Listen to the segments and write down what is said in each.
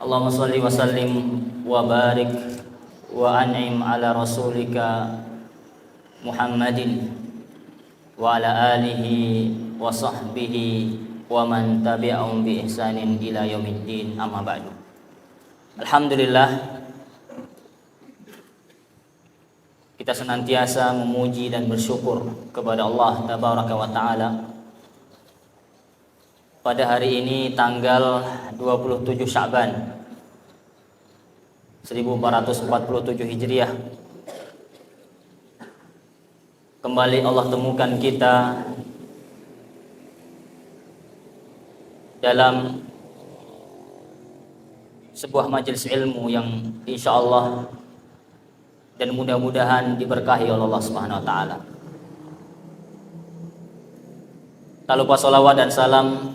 Allahumma shalli wa sallim wa barik wa an'im ala rasulika Muhammadin wa ala alihi wa sahbihi wa man tabi'ahum bi ihsanin ila yaumiddin, amma ba'du. Alhamdulillah, kita senantiasa memuji dan bersyukur kepada Allah tabaraka wa ta'ala. Pada hari ini tanggal 27 Sya'ban 1447 Hijriah, kembali Allah temukan kita dalam sebuah majelis ilmu yang insyaallah dan mudah-mudahan diberkahi oleh Allah Subhanahu wa taala. Tak lupa salawat dan salam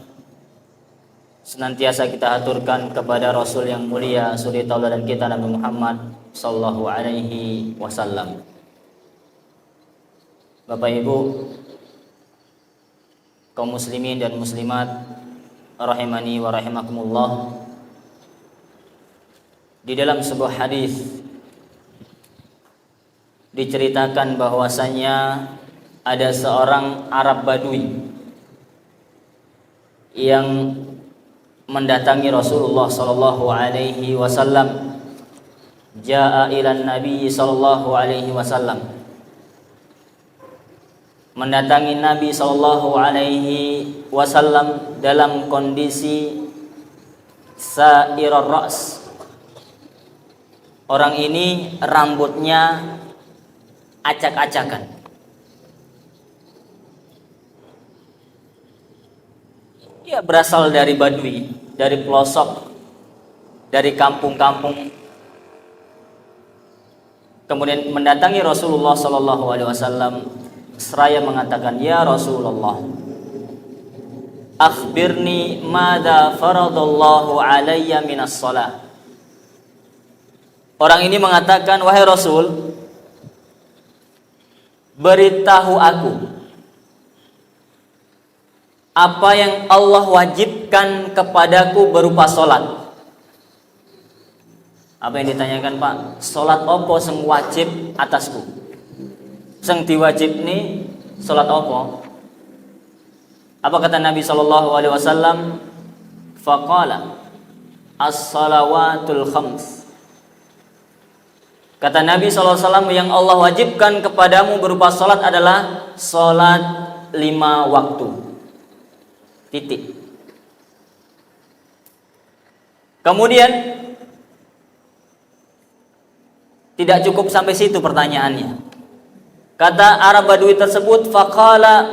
senantiasa kita aturkan kepada Rasul yang mulia, suri tauladan kita Nabi Muhammad sallallahu alaihi wasallam. Bapak Ibu, kaum muslimin dan muslimat rahimani wa rahimakumullah. Di dalam sebuah hadis diceritakan bahwasanya ada seorang Arab Badui yang mendatangi Rasulullah sallallahu alaihi wasallam. Jaa ilan Nabi sallallahu alaihi wasallam, mendatangi Nabi sallallahu alaihi wasallam dalam kondisi sa'irar ra's. Orang ini rambutnya acak-acakan. Dia berasal dari Badui, dari pelosok, dari kampung-kampung. Kemudian mendatangi Rasulullah sallallahu alaihi wasallam seraya mengatakan, "Ya Rasulullah, akhbirni madza faradallahu alayya minas shalah." Orang ini mengatakan, "Wahai Rasul, beritahu aku apa yang Allah wajibkan kepadaku berupa sholat." Apa yang ditanyakan, Pak? Sholat opo sing wajib atasku? Sing diwajib nih sholat opo? Apa kata Nabi sallallahu alaihi wasallam? Faqala as-salawatul khams. Kata Nabi sallallahu alaihi wasallam, yang Allah wajibkan kepadamu berupa sholat adalah sholat 5 waktu. Titik. Kemudian tidak cukup sampai situ pertanyaannya. Kata Arab Badui tersebut, faqala,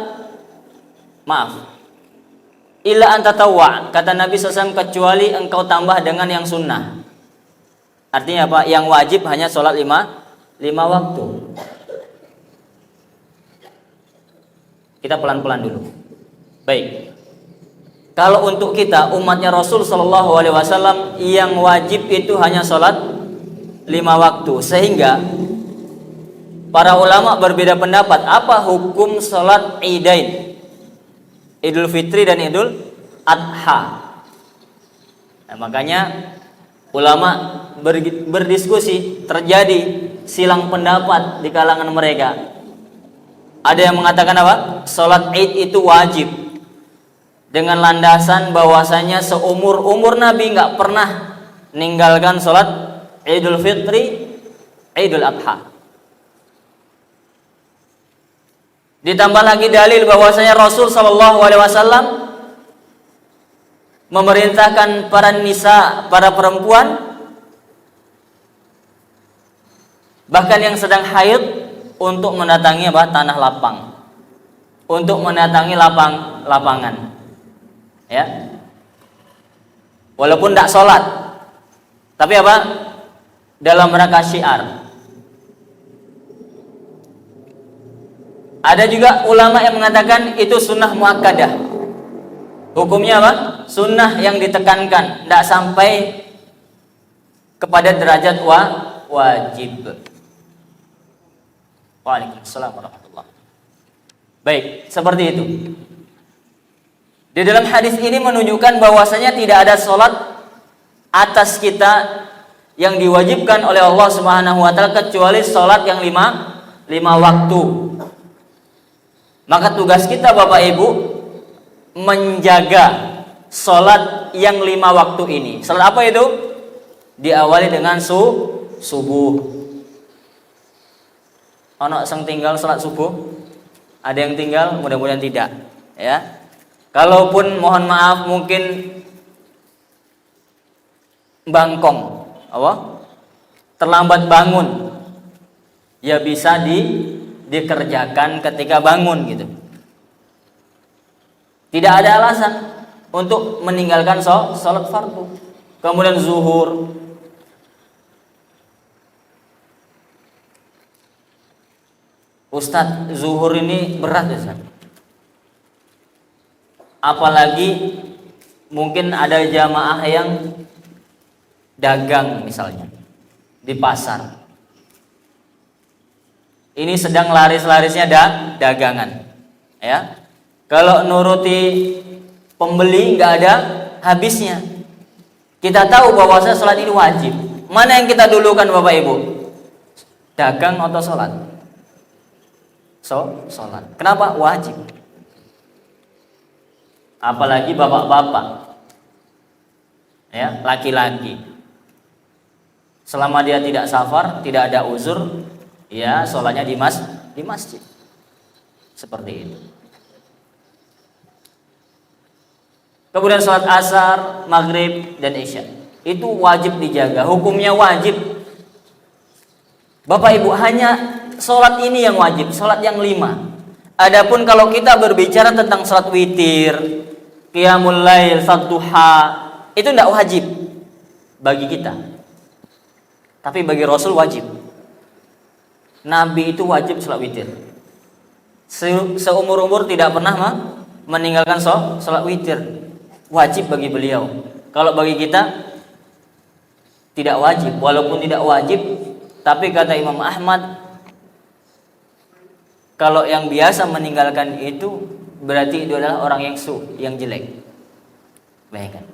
maaf, illa anta tawwa. Kata Nabi SAW, kecuali engkau tambah dengan yang sunnah. Artinya apa? Yang wajib hanya sholat 5 waktu. Kita pelan-pelan dulu. Baik. Kalau untuk kita umatnya Rasul sallallahu alaihi wasallam, yang wajib itu hanya sholat 5 waktu. Sehingga para ulama berbeda pendapat apa hukum sholat Idain, Idul Fitri dan Idul Adha. Nah, makanya ulama berdiskusi, terjadi silang pendapat di kalangan mereka. Ada yang mengatakan apa? Sholat Id itu wajib, dengan landasan bahwasanya seumur-umur Nabi nggak pernah meninggalkan sholat Idul Fitri, Idul Adha. Ditambah lagi dalil bahwasanya Rasul sallallahu alaihi wasallam memerintahkan para nisa, para perempuan, bahkan yang sedang haid, untuk mendatangi apa? Tanah lapang, untuk mendatangi lapangan. Ya. Walaupun tidak sholat, tapi apa? Dalam rangka syiar. Ada juga ulama yang mengatakan itu sunnah muakkadah. Hukumnya apa? Sunnah yang ditekankan, tidak sampai kepada derajat wajib. Waalaikumsalam warahmatullahi wabarakatuh. Baik, seperti itu. Di dalam hadis ini menunjukkan bahwasanya tidak ada sholat atas kita yang diwajibkan oleh Allah Subhanahu wa taala kecuali sholat yang lima waktu. Maka tugas kita Bapak Ibu menjaga sholat yang 5 waktu ini. Sholat apa itu? Diawali dengan subuh. Ono sing tinggal sholat subuh? Ada yang tinggal? Mudah-mudahan tidak. Ya. Kalaupun mohon maaf mungkin bangkong, apa? Terlambat bangun, ya bisa dikerjakan ketika bangun gitu. Tidak ada alasan untuk meninggalkan sholat fardu. Kemudian zuhur, Ustadz, zuhur ini berat ya Ustadz. Apalagi mungkin ada jamaah yang dagang misalnya di pasar. Ini sedang laris-larisnya dagangan, ya. Kalau nuruti pembeli nggak ada habisnya. Kita tahu bahwa sholat ini wajib. Mana yang kita dulukan Bapak Ibu? Dagang atau sholat? Sholat. Kenapa? Wajib. Apalagi bapak-bapak, ya, laki-laki. Selama dia tidak safar, tidak ada uzur, ya sholatnya di masjid. Seperti itu. Kemudian sholat asar, maghrib, dan isya itu wajib dijaga. Hukumnya wajib. Bapak Ibu, hanya sholat ini yang wajib, sholat yang 5. Adapun kalau kita berbicara tentang sholat witir, qiyamul lail, salat duha, itu tidak wajib bagi kita. Tapi bagi Rasul wajib. Nabi itu wajib sholat witir. Seumur-umur tidak pernah meninggalkan sholat witir. Wajib bagi beliau. Kalau bagi kita tidak wajib. Walaupun tidak wajib, tapi kata Imam Ahmad, kalau yang biasa meninggalkan itu berarti itu adalah orang yang jelek. Bayangkan.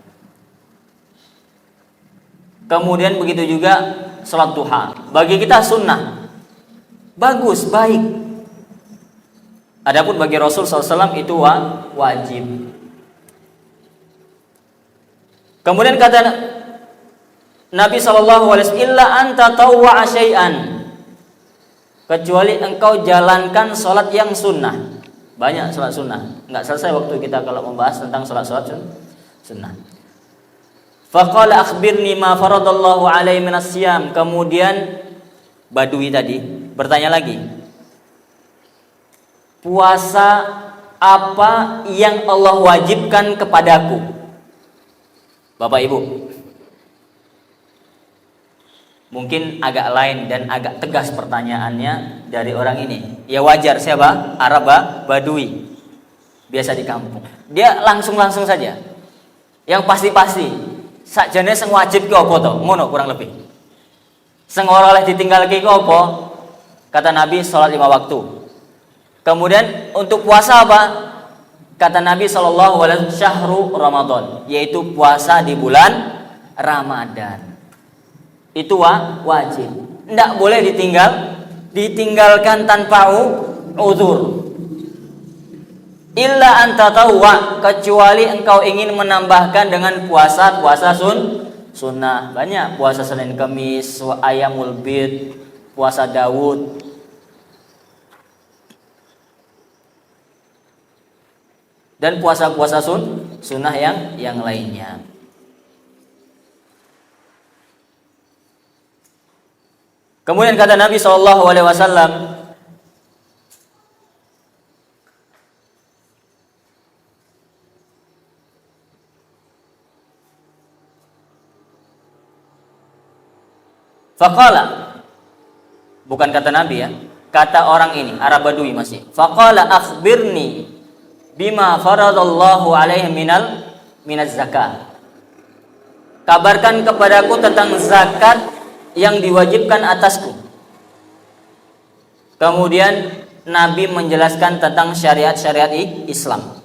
Kemudian begitu juga sholat duha. Bagi kita sunnah, bagus, baik. Adapun bagi Rasul SAW itu wajib. Kemudian kata Nabi SAW, illa anta tawwa'a syai'an, kecuali engkau jalankan sholat yang sunnah. Banyak sholat sunnah. Enggak selesai waktu kita kalau membahas tentang sholat sunnah. Faqala akhbirni ma faradallahu alaihi minas siyam. Kemudian Badui tadi bertanya lagi, puasa apa yang Allah wajibkan kepadaku? Bapak Ibu, mungkin agak lain dan agak tegas pertanyaannya dari orang ini. Ya wajar, siapa? Arab Badui, biasa di kampung. Dia langsung saja. Yang pasti-pasti sakjane sing wajib ki apa to? Ngono kurang lebih. Sing ora oleh ditinggalke ki apa? Kata Nabi, salat 5 waktu. Kemudian untuk puasa apa? Kata Nabi SAW, syahru Ramadan, yaitu puasa di bulan Ramadan. Itu wajib. Tidak boleh ditinggalkan tanpa uzur. Illa anta tawwa, kecuali engkau ingin menambahkan dengan puasa sunnah. Banyak puasa Senin Kamis, Ayyamul Bid, puasa Daud. Dan puasa-puasa sunnah yang lainnya. Kemudian kata Nabi SAW, faqala, bukan kata Nabi ya, kata orang ini, Arab Badui masih. Faqala akhbirni bima faradallahu alaihi minaz zakah. Kabarkan kepadaku tentang zakat yang diwajibkan atasku. Kemudian Nabi menjelaskan tentang syariat-syariat Islam.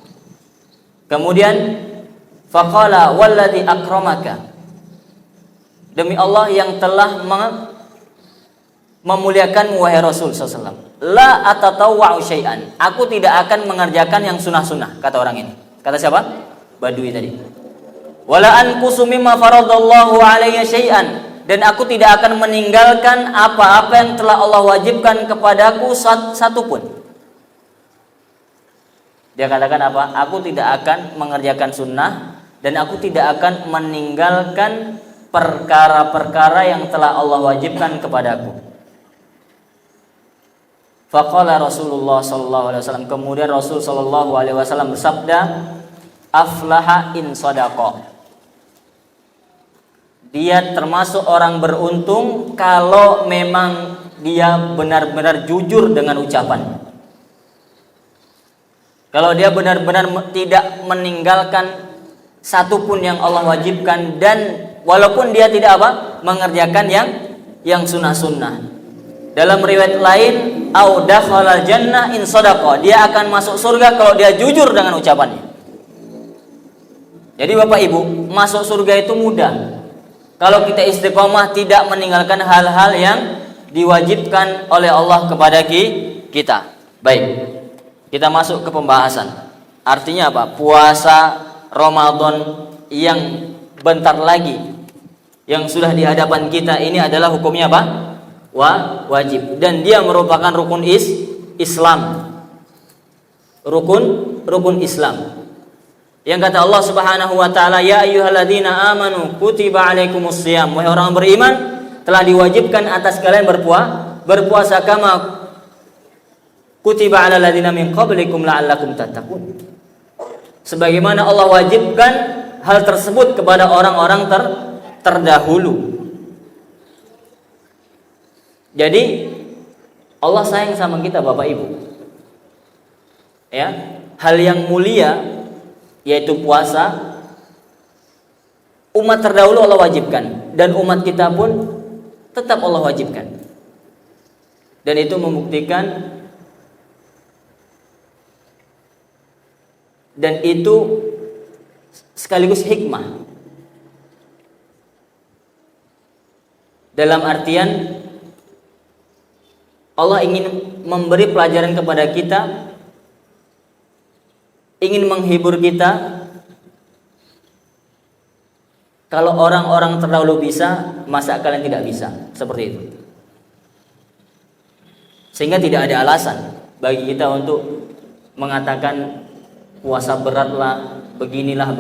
Kemudian faqala walladzi akramaka, demi Allah yang telah memuliakan wahai Rasul SAW, la atatawwa'u syai'an, aku tidak akan mengerjakan yang sunnah-sunnah, kata orang ini. Kata siapa? Badui tadi. Wala anqusu mimma faradallahu alayya syai'an, dan aku tidak akan meninggalkan apa-apa yang telah Allah wajibkan kepadaku satu pun. Dia katakan apa? Aku tidak akan mengerjakan sunnah dan aku tidak akan meninggalkan perkara-perkara yang telah Allah wajibkan kepadaku. Faqala Rasulullah sallallahu alaihi wasallam, kemudian Rasul sallallahu alaihi wasallam bersabda, aflaha in sadaqa. Dia termasuk orang beruntung kalau memang dia benar-benar jujur dengan ucapan. Kalau dia benar-benar tidak meninggalkan satupun yang Allah wajibkan, dan walaupun dia tidak mengerjakan yang sunnah-sunnah. Dalam riwayat lain, au dakhalal jannah in sadaqa, dia akan masuk surga kalau dia jujur dengan ucapannya. Jadi Bapak Ibu, masuk surga itu mudah kalau kita istiqomah tidak meninggalkan hal-hal yang diwajibkan oleh Allah kepada kita. Baik, kita masuk ke pembahasan. Artinya apa? Puasa Ramadan yang bentar lagi, yang sudah di hadapan kita ini adalah hukumnya apa? Wajib, dan dia merupakan rukun Islam. Rukun Islam. Yang kata Allah Subhanahu wa taala, ya ayyuhalladzina amanu kutiba alaikumus shiyam, wahai orang beriman, telah diwajibkan atas kalian berpuasa kama kutiba alal ladzina min qablikum la'allakum tattaqun. Sebagaimana Allah wajibkan hal tersebut kepada orang-orang terdahulu. Jadi Allah sayang sama kita Bapak Ibu. Ya, hal yang mulia yaitu puasa, umat terdahulu Allah wajibkan, dan umat kita pun tetap Allah wajibkan. Dan itu membuktikan, dan itu sekaligus hikmah. Dalam artian Allah ingin memberi pelajaran kepada kita, ingin menghibur kita. Kalau orang-orang terdahulu bisa, masa kalian tidak bisa? Seperti itu. Sehingga tidak ada alasan bagi kita untuk mengatakan puasa beratlah, beginilah,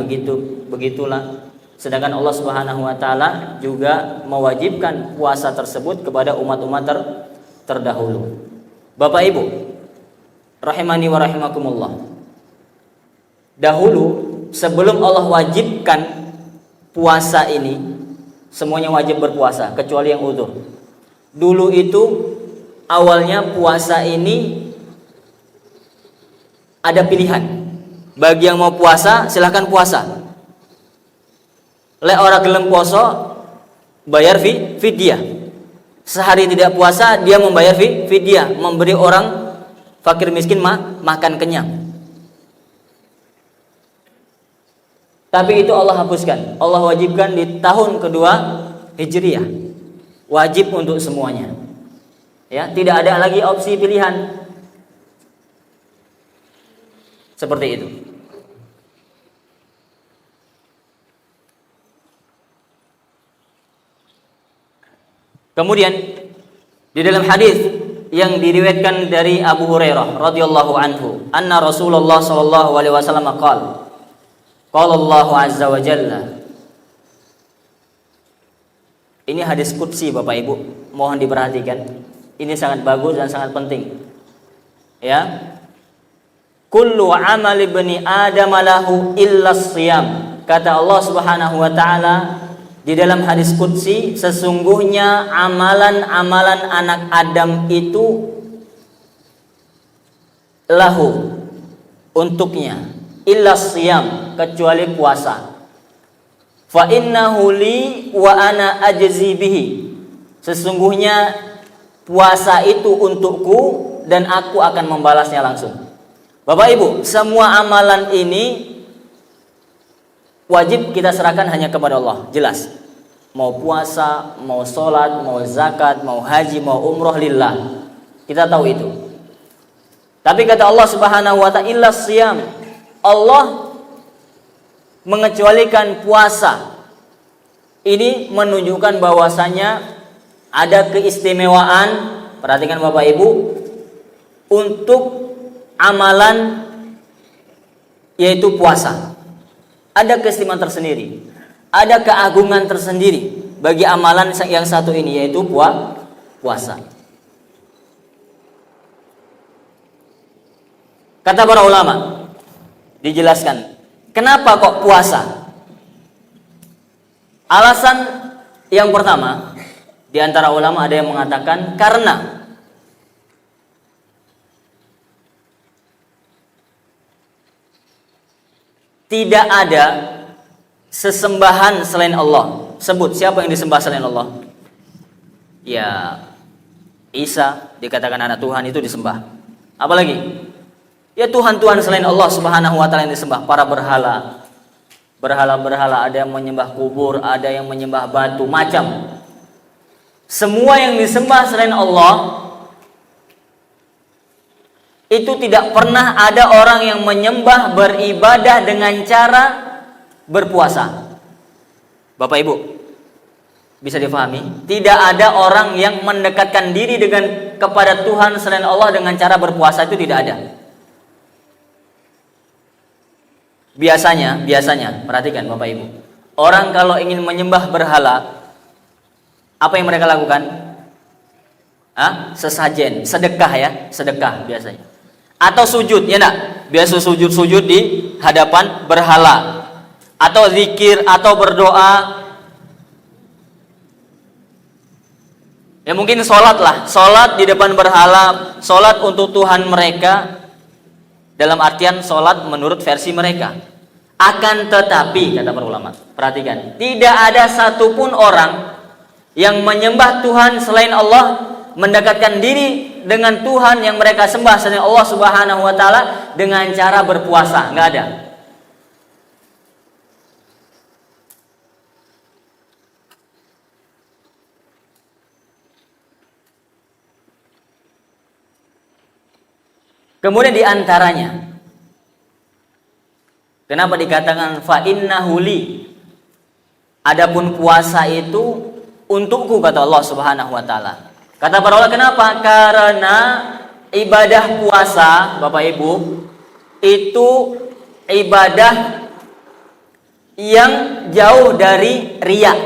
begitulah. Sedangkan Allah Subhanahu wa taala juga mewajibkan puasa tersebut kepada umat-umat terdahulu. Bapak Ibu rahimani wa rahimakumullah, dahulu sebelum Allah wajibkan puasa ini, semuanya wajib berpuasa kecuali yang udzur. Dulu itu awalnya puasa ini ada pilihan. Bagi yang mau puasa silahkan puasa. Lek ora gelem poso bayar fidyah. Sehari tidak puasa dia membayar fidyah, memberi orang fakir miskin makan kenyang. Tapi itu Allah hapuskan. Allah wajibkan di tahun kedua Hijriah. Wajib untuk semuanya. Ya, tidak ada lagi opsi pilihan. Seperti itu. Kemudian di dalam hadis yang diriwayatkan dari Abu Hurairah radhiyallahu anhu, anna Rasulullah sallallahu alaihi wasallam qala Allah azza wa jalla. Ini hadis qudsi Bapak Ibu, mohon diperhatikan. Ini sangat bagus dan sangat penting. Ya. Kullu amali ibni Adam lahu illa shiyam. Kata Allah Subhanahu wa taala di dalam hadis qudsi, sesungguhnya amalan-amalan anak Adam itu lahu, untuknya, illa shiyam, kecuali puasa. Fa innahu li wa ana ajzi bihi. Sesungguhnya puasa itu untukku dan aku akan membalasnya langsung. Bapak Ibu, semua amalan ini wajib kita serahkan hanya kepada Allah, jelas. mau puasa, mau sholat, mau zakat, mau haji, mau umroh lillah. Kita tahu itu. Tapi kata Allah Subhanahu wa ta'ala, illa siyam. Allah mengecualikan puasa. Ini menunjukkan bahwasanya ada keistimewaan, perhatikan Bapak Ibu, untuk amalan yaitu puasa. Ada keistimewaan tersendiri, ada keagungan tersendiri bagi amalan yang satu ini, yaitu puasa. Kata para ulama, dijelaskan kenapa kok puasa. Alasan yang pertama, di antara ulama ada yang mengatakan karena tidak ada sesembahan selain Allah. Sebut siapa yang disembah selain Allah? Ya, Isa dikatakan anak Tuhan, itu disembah. Apalagi? Ya Tuhan-Tuhan selain Allah Subhanahu wa ta'ala yang disembah. Para berhala, ada yang menyembah kubur, ada yang menyembah batu, macam. Semua yang disembah selain Allah, itu tidak pernah ada orang yang menyembah, beribadah dengan cara berpuasa. Bapak Ibu, bisa difahami? Tidak ada orang yang mendekatkan diri kepada Tuhan selain Allah dengan cara berpuasa, itu tidak ada. Biasanya, perhatikan Bapak Ibu, orang kalau ingin menyembah berhala, apa yang mereka lakukan? Sesajen, sedekah biasanya. Atau sujud, ya enggak? Biasa sujud di hadapan berhala. Atau zikir, atau berdoa. Ya mungkin sholat di depan berhala, sholat untuk Tuhan mereka, dalam artian sholat menurut versi mereka. Akan tetapi, kata para ulama, perhatikan, tidak ada satupun orang yang menyembah Tuhan selain Allah, mendekatkan diri dengan Tuhan yang mereka sembah selain Allah Subhanahu wa ta'ala dengan cara berpuasa. Nggak ada. Kemudian diantaranya, kenapa dikatakan fa innahu li? Adapun puasa itu untukku, kata Allah Subhanahu wa ta'ala. Kata para ulama, kenapa? Karena ibadah puasa, Bapak Ibu, itu ibadah yang jauh dari riya.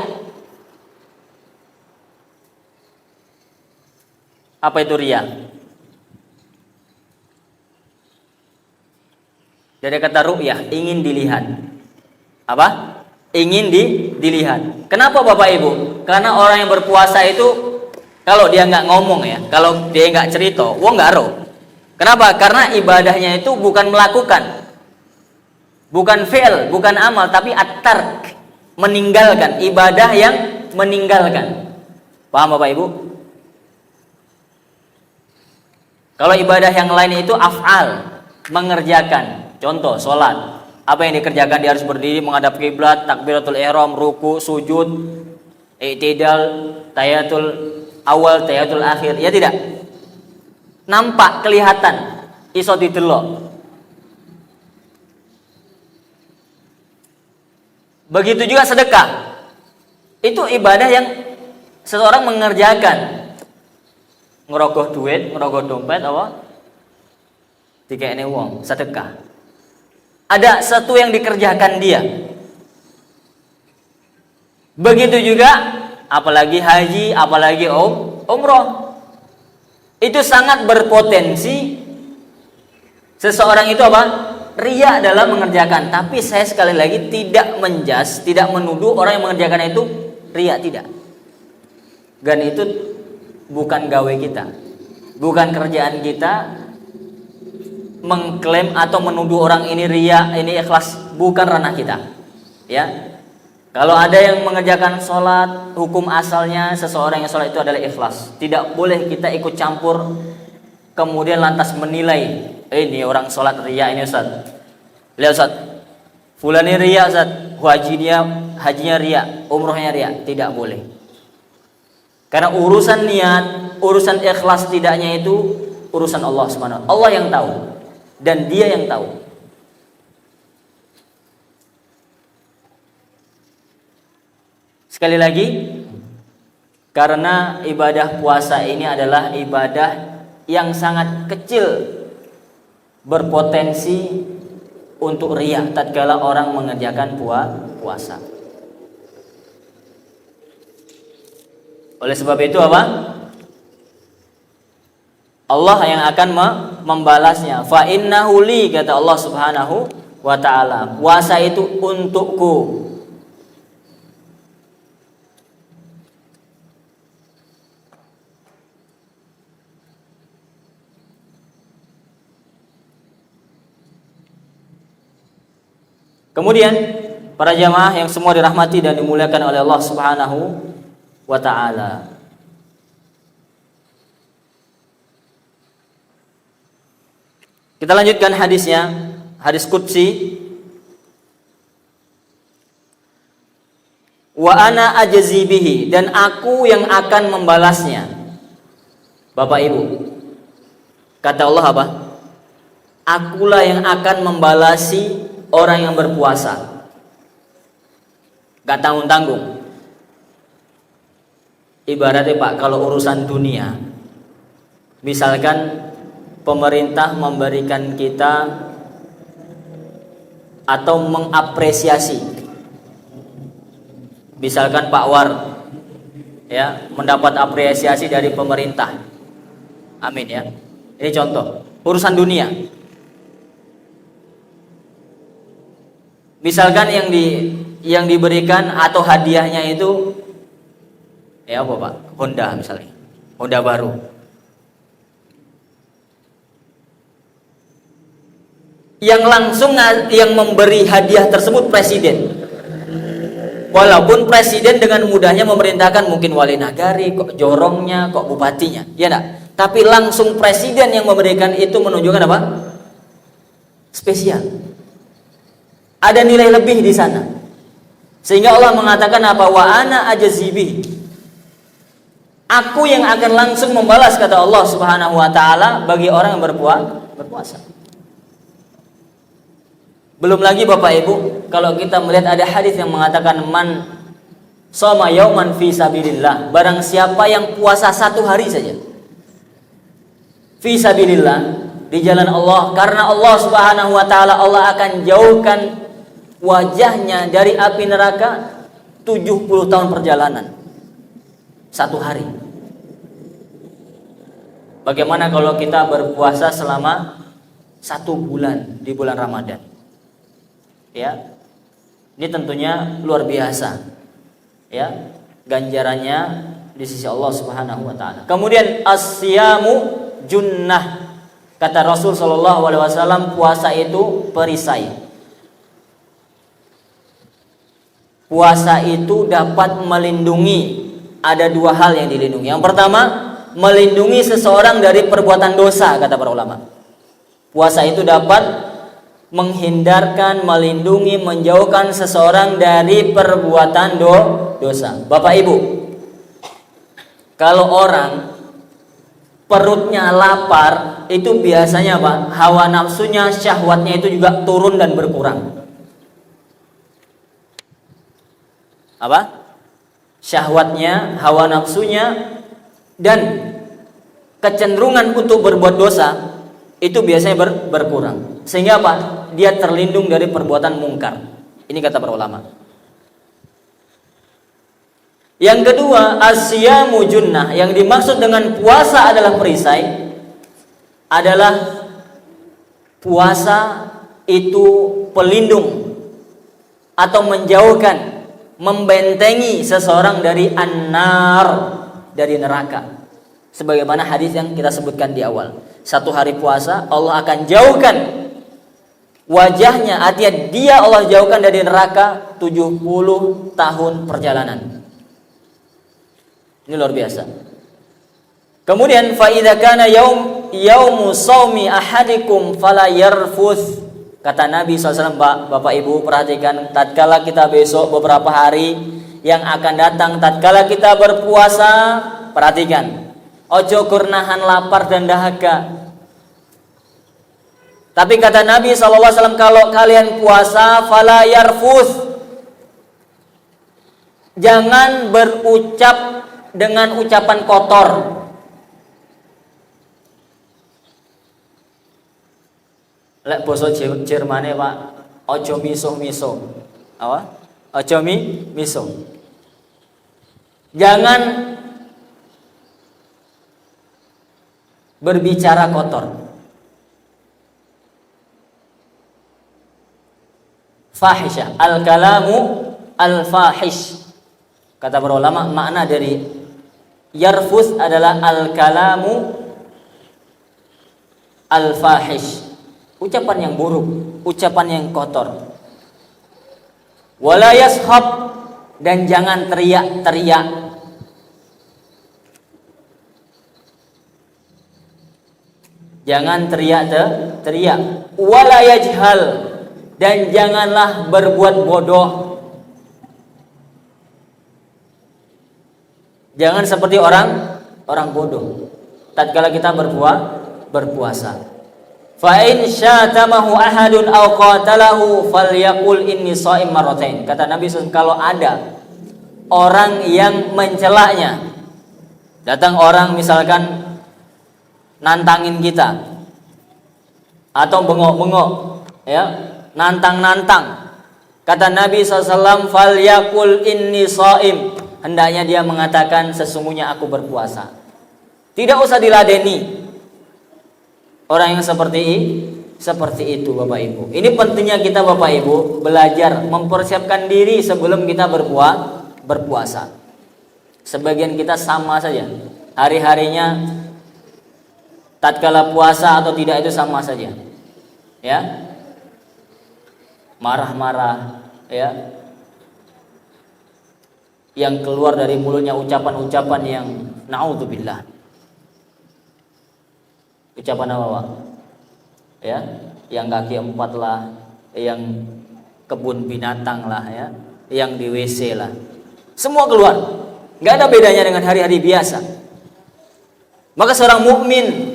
Apa itu riya? Dari kata ru'yah, ingin dilihat. Apa? Ingin dilihat. Kenapa Bapak Ibu? Karena orang yang berpuasa itu, kalau dia nggak ngomong ya, kalau dia nggak cerita, wong nggak roh. Kenapa? Karena ibadahnya itu bukan melakukan, bukan fi'l, bukan amal, tapi at-tark, meninggalkan, ibadah yang meninggalkan. Paham Bapak Ibu? Kalau ibadah yang lain itu af'al, mengerjakan. Contoh, sholat. Apa yang dikerjakan? Dia harus berdiri menghadap kiblat, takbiratul ihram, ruku, sujud, i'tidal, tahiyatul awal, tahiyatul akhir. Ya tidak? Nampak, kelihatan, iso didelok. Begitu juga sedekah. Itu ibadah yang seseorang mengerjakan. Ngerogoh duit, ngerogoh dompet, apa? Dikene wong, sedekah. Ada satu yang dikerjakan dia. Begitu juga apalagi haji, apalagi umroh. Itu sangat berpotensi seseorang itu apa? Riya dalam mengerjakan. Tapi saya sekali lagi tidak menjas, tidak menuduh orang yang mengerjakan itu riya, tidak. Dan itu bukan gawe kita, bukan kerjaan kita mengklaim atau menuduh orang ini riya, ini ikhlas, bukan ranah kita. Ya. Kalau ada yang mengerjakan sholat, hukum asalnya seseorang yang sholat itu adalah ikhlas. Tidak boleh kita ikut campur, kemudian lantas menilai, ini orang sholat riya ini Ustaz. Lihat Ustaz, fulan ini riya Ustaz, haji dia hajinya ria, umrohnya ria, tidak boleh. Karena urusan niat, urusan ikhlas tidaknya itu urusan Allah Subhanahu wa taala. Allah yang tahu dan Dia yang tahu. Sekali lagi, karena ibadah puasa ini adalah ibadah yang sangat kecil berpotensi untuk riya tatkala orang mengerjakan puasa. Oleh sebab itu apa? Allah yang akan membalasnya. Fa innahu li, kata Allah Subhanahu wa taala. Puasa itu untukku. Kemudian para jamaah yang semua dirahmati dan dimuliakan oleh Allah Subhanahu wa taala. Kita lanjutkan hadisnya, hadis qudsi. Wa ana ajzi bihi, dan aku yang akan membalasnya. Bapak Ibu, kata Allah apa? Akulah yang akan membalasi orang yang berpuasa. Gak tanggung-tanggung. Ibaratnya Pak, kalau urusan dunia, misalkan pemerintah memberikan kita atau mengapresiasi, misalkan Pak War ya mendapat apresiasi dari pemerintah, amin ya. Ini contoh urusan dunia. Misalkan yang diberikan atau hadiahnya itu ya apa Pak? Honda misalnya. Honda baru. Yang langsung yang memberi hadiah tersebut presiden. Walaupun presiden dengan mudahnya memerintahkan mungkin wali nagari, kok jorongnya, kok bupatinya, ya enggak? Tapi langsung presiden yang memberikan itu menunjukkan apa? Spesial. Ada nilai lebih di sana. Sehingga Allah mengatakan apa? Wa ana ajzibi. Aku yang akan langsung membalas, kata Allah Subhanahu wa taala, bagi orang yang berpuasa. Belum lagi Bapak Ibu, kalau kita melihat ada hadis yang mengatakan man shoma yauman fi sabilillah, barang siapa yang puasa satu hari saja fi sabilillah, di jalan Allah, karena Allah Subhanahu wa taala, Allah akan jauhkan wajahnya dari api neraka 70 tahun perjalanan satu hari. Bagaimana kalau kita berpuasa selama 1 bulan di bulan Ramadan? Ya, ini tentunya luar biasa. Ya, ganjarannya di sisi Allah Subhanahu wa taala. Kemudian as-siyamu junnah. Kata Rasul sallallahu alaihi wasallam, puasa itu perisai. Puasa itu dapat melindungi, ada 2 hal yang dilindungi. Yang pertama, melindungi seseorang dari perbuatan dosa, kata para ulama. Puasa itu dapat menghindarkan, melindungi, menjauhkan seseorang dari perbuatan dosa. Bapak Ibu, kalau orang perutnya lapar, itu biasanya Pak, hawa nafsunya, syahwatnya itu juga turun dan berkurang. Apa? Syahwatnya, hawa nafsunya, dan kecenderungan untuk berbuat dosa itu biasanya berkurang. Sehingga apa? Dia terlindung dari perbuatan mungkar. Ini kata para ulama. Yang kedua, as-siyamu junnah. Yang dimaksud dengan puasa adalah perisai, adalah puasa itu pelindung atau menjauhkan, membentengi seseorang dari an-nar, dari neraka. Sebagaimana hadis yang kita sebutkan di awal. 1 hari puasa Allah akan jauhkan wajahnya, artinya dia Allah jauhkan dari neraka 70 tahun perjalanan. Ini luar biasa. Kemudian fa idza kana yaumu shaumi ahadikum fala yarfuth Kata Nabi SAW, Bapak Ibu perhatikan, tatkala kita besok beberapa hari yang akan datang, tatkala kita berpuasa, perhatikan, ojo kurnahan lapar dan dahaga. Tapi kata Nabi SAW, kalau kalian puasa, fala yarfuth, jangan berucap dengan ucapan kotor. Lek basa Jermane Pak, ojo miso-miso. Apa? Ojo miso. Jangan berbicara kotor. Fahisha, al-kalamu al-fahish. Kata para ulama, makna dari yarfus adalah al-kalamu al-fahish. Ucapan yang buruk, ucapan yang kotor. Wala yashab, dan jangan teriak-teriak. Jangan teriak-teriak. Wala yajhal, dan janganlah berbuat bodoh. Jangan seperti orang bodoh tatkala kita berpuasa. Fa in syatamahu ahadun aw qatalahu falyaqul inni shaim marratain. Kata Nabi SAW, kalau ada orang yang mencelanya, datang orang misalkan nantangin kita atau bengok-bengok, ya, nantang-nantang, kata Nabi SAW, falyaqul inni shaim, hendaknya dia mengatakan sesungguhnya aku berpuasa. Tidak usah diladeni orang yang seperti itu Bapak Ibu. Ini pentingnya kita Bapak Ibu belajar mempersiapkan diri sebelum kita berpuasa. Sebagian kita sama saja, hari-harinya tatkala puasa atau tidak itu sama saja, ya, marah-marah, ya, yang keluar dari mulutnya ucapan-ucapan yang naudzubillah. Ucapan apa Pak? Ya, yang kaki 4 lah, yang kebun binatang lah, ya, yang di WC lah, semua keluar. Nggak ada bedanya dengan hari-hari biasa. Maka seorang mukmin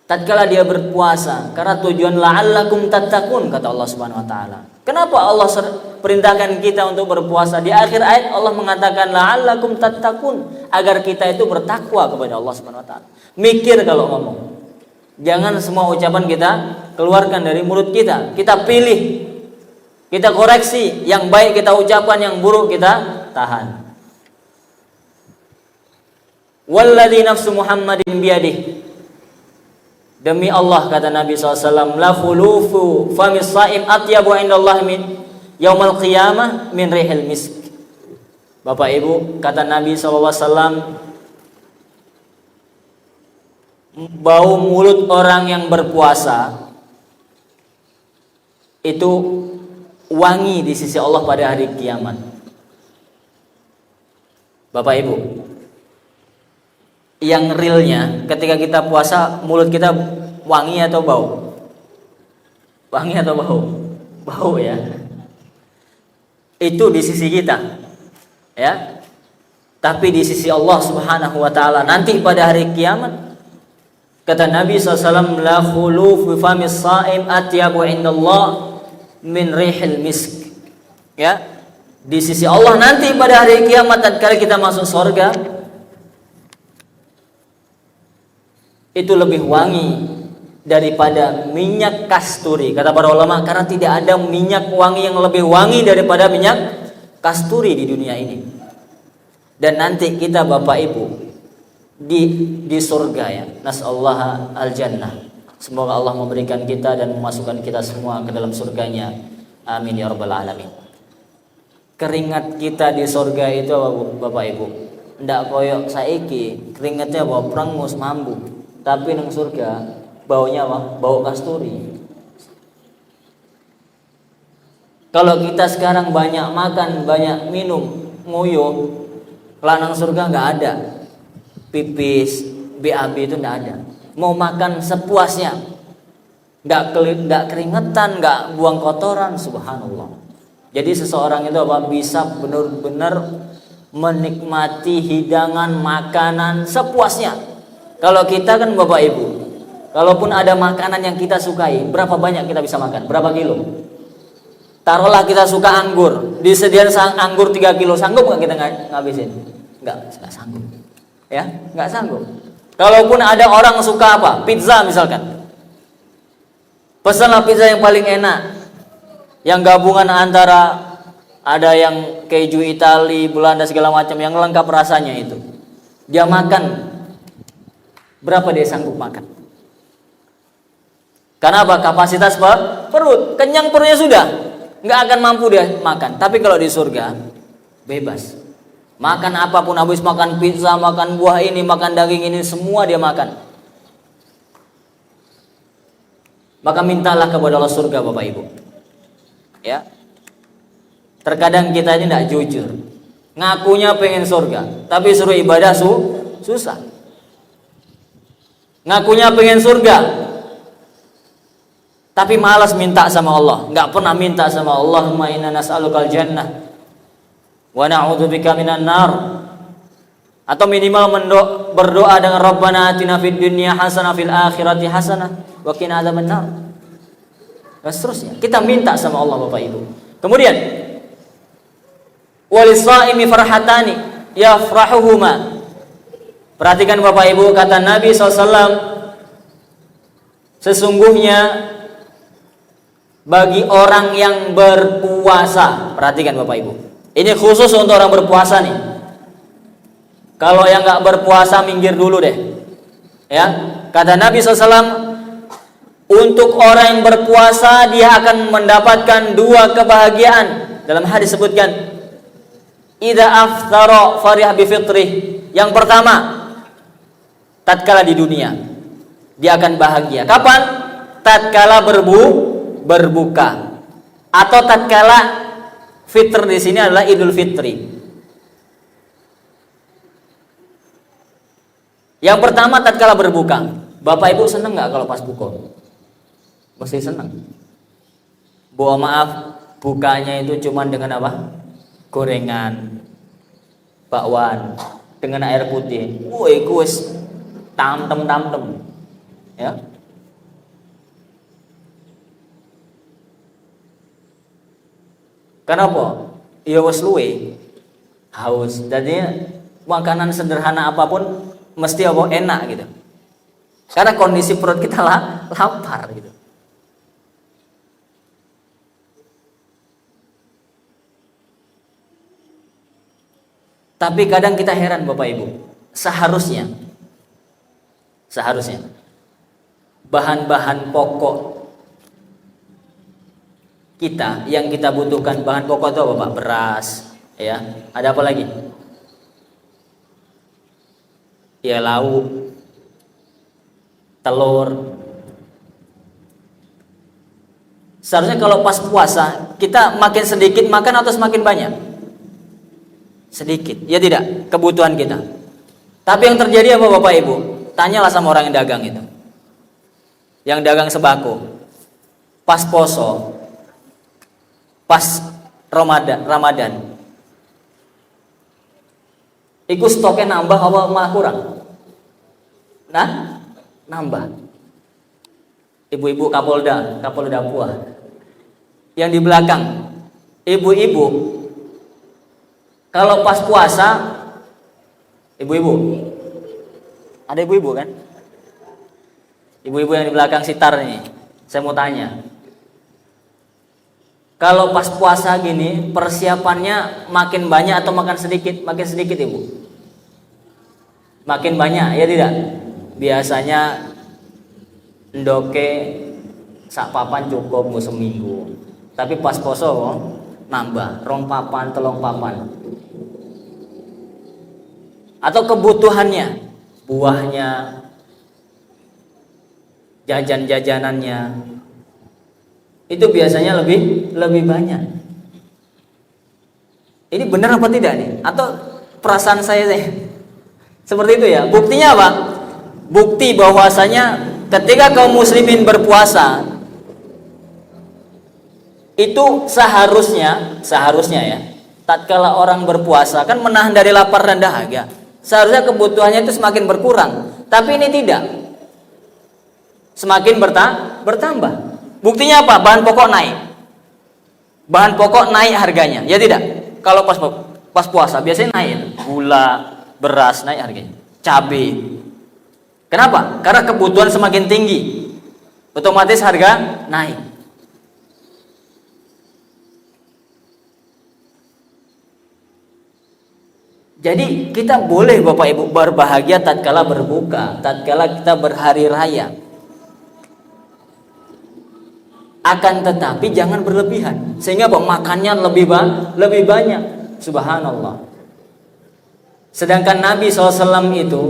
tatkala dia berpuasa, karena tujuan la'allakum tattaqun, kata Allah Subhanahu wa taala. Kenapa Allah perintahkan kita untuk berpuasa? Di akhir ayat Allah mengatakan la'allakum tattaqun, agar kita itu bertakwa kepada Allah Subhanahu wa taala. Mikir kalau ngomong. Jangan semua ucapan kita keluarkan dari mulut kita. Kita pilih. Kita koreksi, yang baik kita ucapkan, yang buruk kita tahan. Walladzi nafsu Muhammadin biyadihi, demi Allah kata Nabi SAW, la khulufu famis saim atyabu indallah min yaumal qiyamah min rihil misk. Bapak Ibu, kata Nabi SAW, bau mulut orang yang berpuasa itu wangi di sisi Allah pada hari kiamat. Bapak Ibu, yang realnya ketika kita puasa mulut kita wangi atau bau? Wangi atau bau? Bau, ya. Itu di sisi kita, ya. Tapi di sisi Allah Subhanahu wa taala nanti pada hari kiamat, kata Nabi SAW, la khulufu famis saim atyabu indallah min rihil misk. Ya, di sisi Allah nanti pada hari kiamat tatkala kita masuk surga, itu lebih wangi daripada minyak kasturi, kata para ulama, karena tidak ada minyak wangi yang lebih wangi daripada minyak kasturi di dunia ini. Dan nanti kita Bapak Ibu di surga, ya, nasallahu al-jannah. Semoga Allah memberikan kita dan memasukkan kita semua ke dalam surganya, amin ya rabbal alamin. Keringat kita di surga itu Bapak Ibu ndak koyok saiki keringatnya bawa prangus mambu, tapi nang surga baunya apa? Bau kasturi. Kalau kita sekarang banyak makan, banyak minum, nguyuh, lanang surga nggak ada. Pipis, BAB itu nggak ada. Mau makan sepuasnya. nggak keringetan, nggak buang kotoran, subhanallah. Jadi seseorang itu apa, bisa benar-benar menikmati hidangan makanan sepuasnya. Kalau kita kan Bapak Ibu, kalaupun ada makanan yang kita sukai, berapa banyak kita bisa makan? Berapa kilo? Taruhlah kita suka anggur, disediakan anggur 3 kilo, sanggup nggak kita ngabisin? Nggak sanggup. Ya, nggak sanggup. Kalaupun ada orang suka apa? Pizza misalkan. Pesanlah pizza yang paling enak, yang gabungan antara ada yang keju Itali, Belanda segala macam, yang lengkap rasanya itu. Dia makan, berapa dia sanggup makan? Karena apa? Kapasitas perut, kenyang perutnya sudah, nggak akan mampu dia makan. Tapi kalau di surga bebas, makan apapun, habis makan pizza, makan buah ini, makan daging ini, semua dia makan. Maka mintalah kepada Allah surga Bapak Ibu. Ya. Terkadang kita ini tidak jujur, ngakunya pengen surga, tapi suruh ibadah susah. Ngakunya pengen surga, tapi malas minta sama Allah, nggak pernah minta sama Allah. Allahumma inna nas'alukal jannah wa na'udzubika minan nar. Atau minimal berdoa dengan Rabbana atina fid dunya hasanah fil akhirati hasanah wa qina adzabannar. Dan seterusnya. Kita minta sama Allah Bapak Ibu. Kemudian walisaimi farhatani yafrahuhuma. Perhatikan Bapak Ibu, kata Nabi SAW, sesungguhnya bagi orang yang berpuasa, perhatikan Bapak Ibu, ini khusus untuk orang berpuasa nih. Kalau yang nggak berpuasa minggir dulu deh, ya. Kata Nabi SAW, untuk orang yang berpuasa dia akan mendapatkan 2 kebahagiaan. Dalam hadis sebutkan, idza aftara farih bi fitrih. Yang pertama, tatkala di dunia dia akan bahagia. Kapan? Tatkala berbuka, atau tatkala fitr di sini adalah Idul Fitri. Yang pertama tatkala berbuka. Bapak Ibu seneng nggak kalau pas buka? Mesti seneng. Boa maaf, bukanya itu cuman dengan apa? Gorengan, bakwan, dengan air putih. Woi, kuis tamtem. Ya. Kenapa? Ya wes luwe haus. Jadi makanan sederhana apapun mesti apa enak gitu. Karena kondisi perut kita lapar gitu. Tapi kadang kita heran Bapak Ibu, seharusnya bahan-bahan pokok kita yang kita butuhkan, bahan pokok itu apa Pak? Beras, ya. Ada apa lagi? Ya, lauk, telur. Seharusnya kalau pas puasa kita makin sedikit makan atau semakin banyak? Sedikit, ya tidak, kebutuhan kita. Tapi yang terjadi apa Bapak Ibu? Tanyalah sama orang yang dagang itu, yang dagang sembako. Pas poso, pas Ramadan, iku stoknya nambah apa malah kurang? Nah, nambah. Ibu-ibu Kapolda Buah yang di belakang, ibu-ibu kalau pas puasa, ibu-ibu, ada ibu-ibu kan? Ibu-ibu yang di belakang sitar nih, saya mau tanya, kalau pas puasa gini persiapannya makin banyak atau makin sedikit? Makin sedikit ibu. Makin banyak, ya tidak? Biasanya ndoke sak papan cukup seminggu. Tapi pas poso nambah 2 papan, 3 papan. Atau kebutuhannya, buahnya, jajan-jajanannya, itu biasanya lebih banyak. Ini benar apa tidak nih? Atau perasaan saya seperti itu ya? Buktinya apa? Bukti bahwasanya ketika kaum muslimin berpuasa, Itu seharusnya ya, tatkala orang berpuasa kan menahan dari lapar dan dahaga, seharusnya kebutuhannya itu semakin berkurang, tapi ini tidak, semakin bertambah. Buktinya apa? Bahan pokok naik harganya, ya tidak? Kalau pas puasa biasanya naik, gula, beras naik harganya, cabai. Kenapa? Karena kebutuhan semakin tinggi, otomatis harga naik. Jadi kita boleh Bapak Ibu berbahagia tatkala berbuka, tatkala kita berhari raya. Akan tetapi jangan berlebihan sehingga makannya lebih banyak. Subhanallah. Sedangkan Nabi SAW itu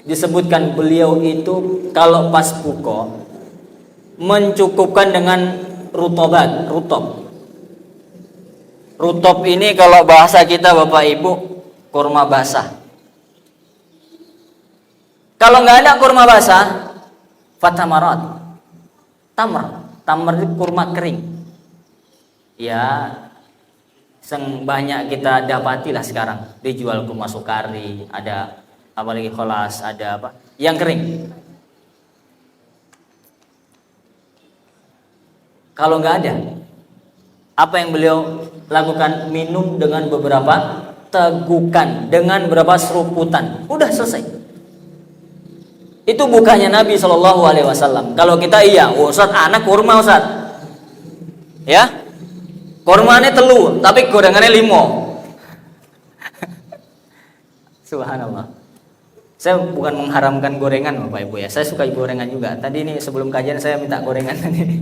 disebutkan beliau itu kalau pas buka mencukupkan dengan rutob. Rutob ini kalau bahasa kita Bapak Ibu kurma basah. Kalau nggak ada kurma basah, fatamarat, tamar itu kurma kering. Ya, banyak kita dapati lah sekarang dijual kurma sukari, ada apalagi kholas, ada apa yang kering. Kalau nggak ada, apa yang beliau lakukan? Minum dengan beberapa tegukan, dengan beberapa seruputan, udah selesai. Itu bukannya Nabi SAW. Kalau kita Ustaz anak kurma Ustaz, ya kurmanya telu tapi gorengannya 5. Subhanallah. Saya bukan mengharamkan gorengan Bapak Ibu ya, saya suka gorengan juga. Tadi ini sebelum kajian saya minta gorengan tadi.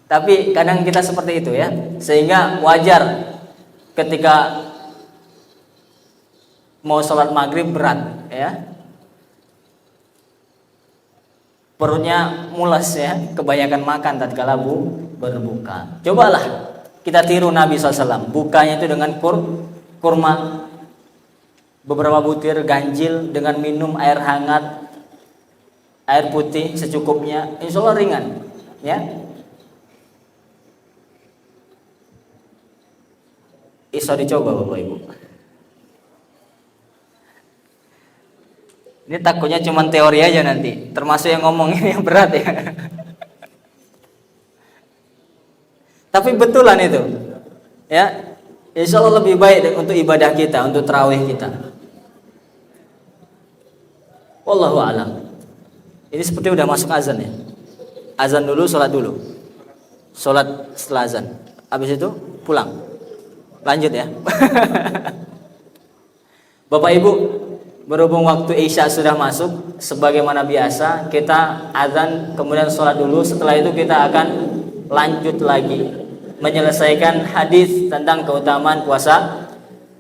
Tapi kadang kita seperti itu ya, sehingga wajar ketika mau sholat maghrib berat ya, perutnya mules ya, kebanyakan makan tatkala berbuka. Cobalah kita tiru Nabi SAW, bukanya itu dengan kurma beberapa butir ganjil, dengan minum air hangat, air putih secukupnya, insya Allah ringan ya. Bisa dicoba Bapak Ibu. Ini takutnya cuma teori aja nanti, termasuk yang ngomong ini yang berat ya. Tapi betulan itu, ya, insya Allah lebih baik untuk ibadah kita, untuk tarawih kita. Wallahu a'lam. Ini seperti udah masuk azan ya. Azan dulu, sholat dulu. Sholat setelah azan. Habis itu pulang. Lanjut ya. Bapak Ibu, berhubung waktu Isya sudah masuk, sebagaimana biasa kita azan kemudian sholat dulu. Setelah itu kita akan lanjut lagi menyelesaikan hadis tentang keutamaan puasa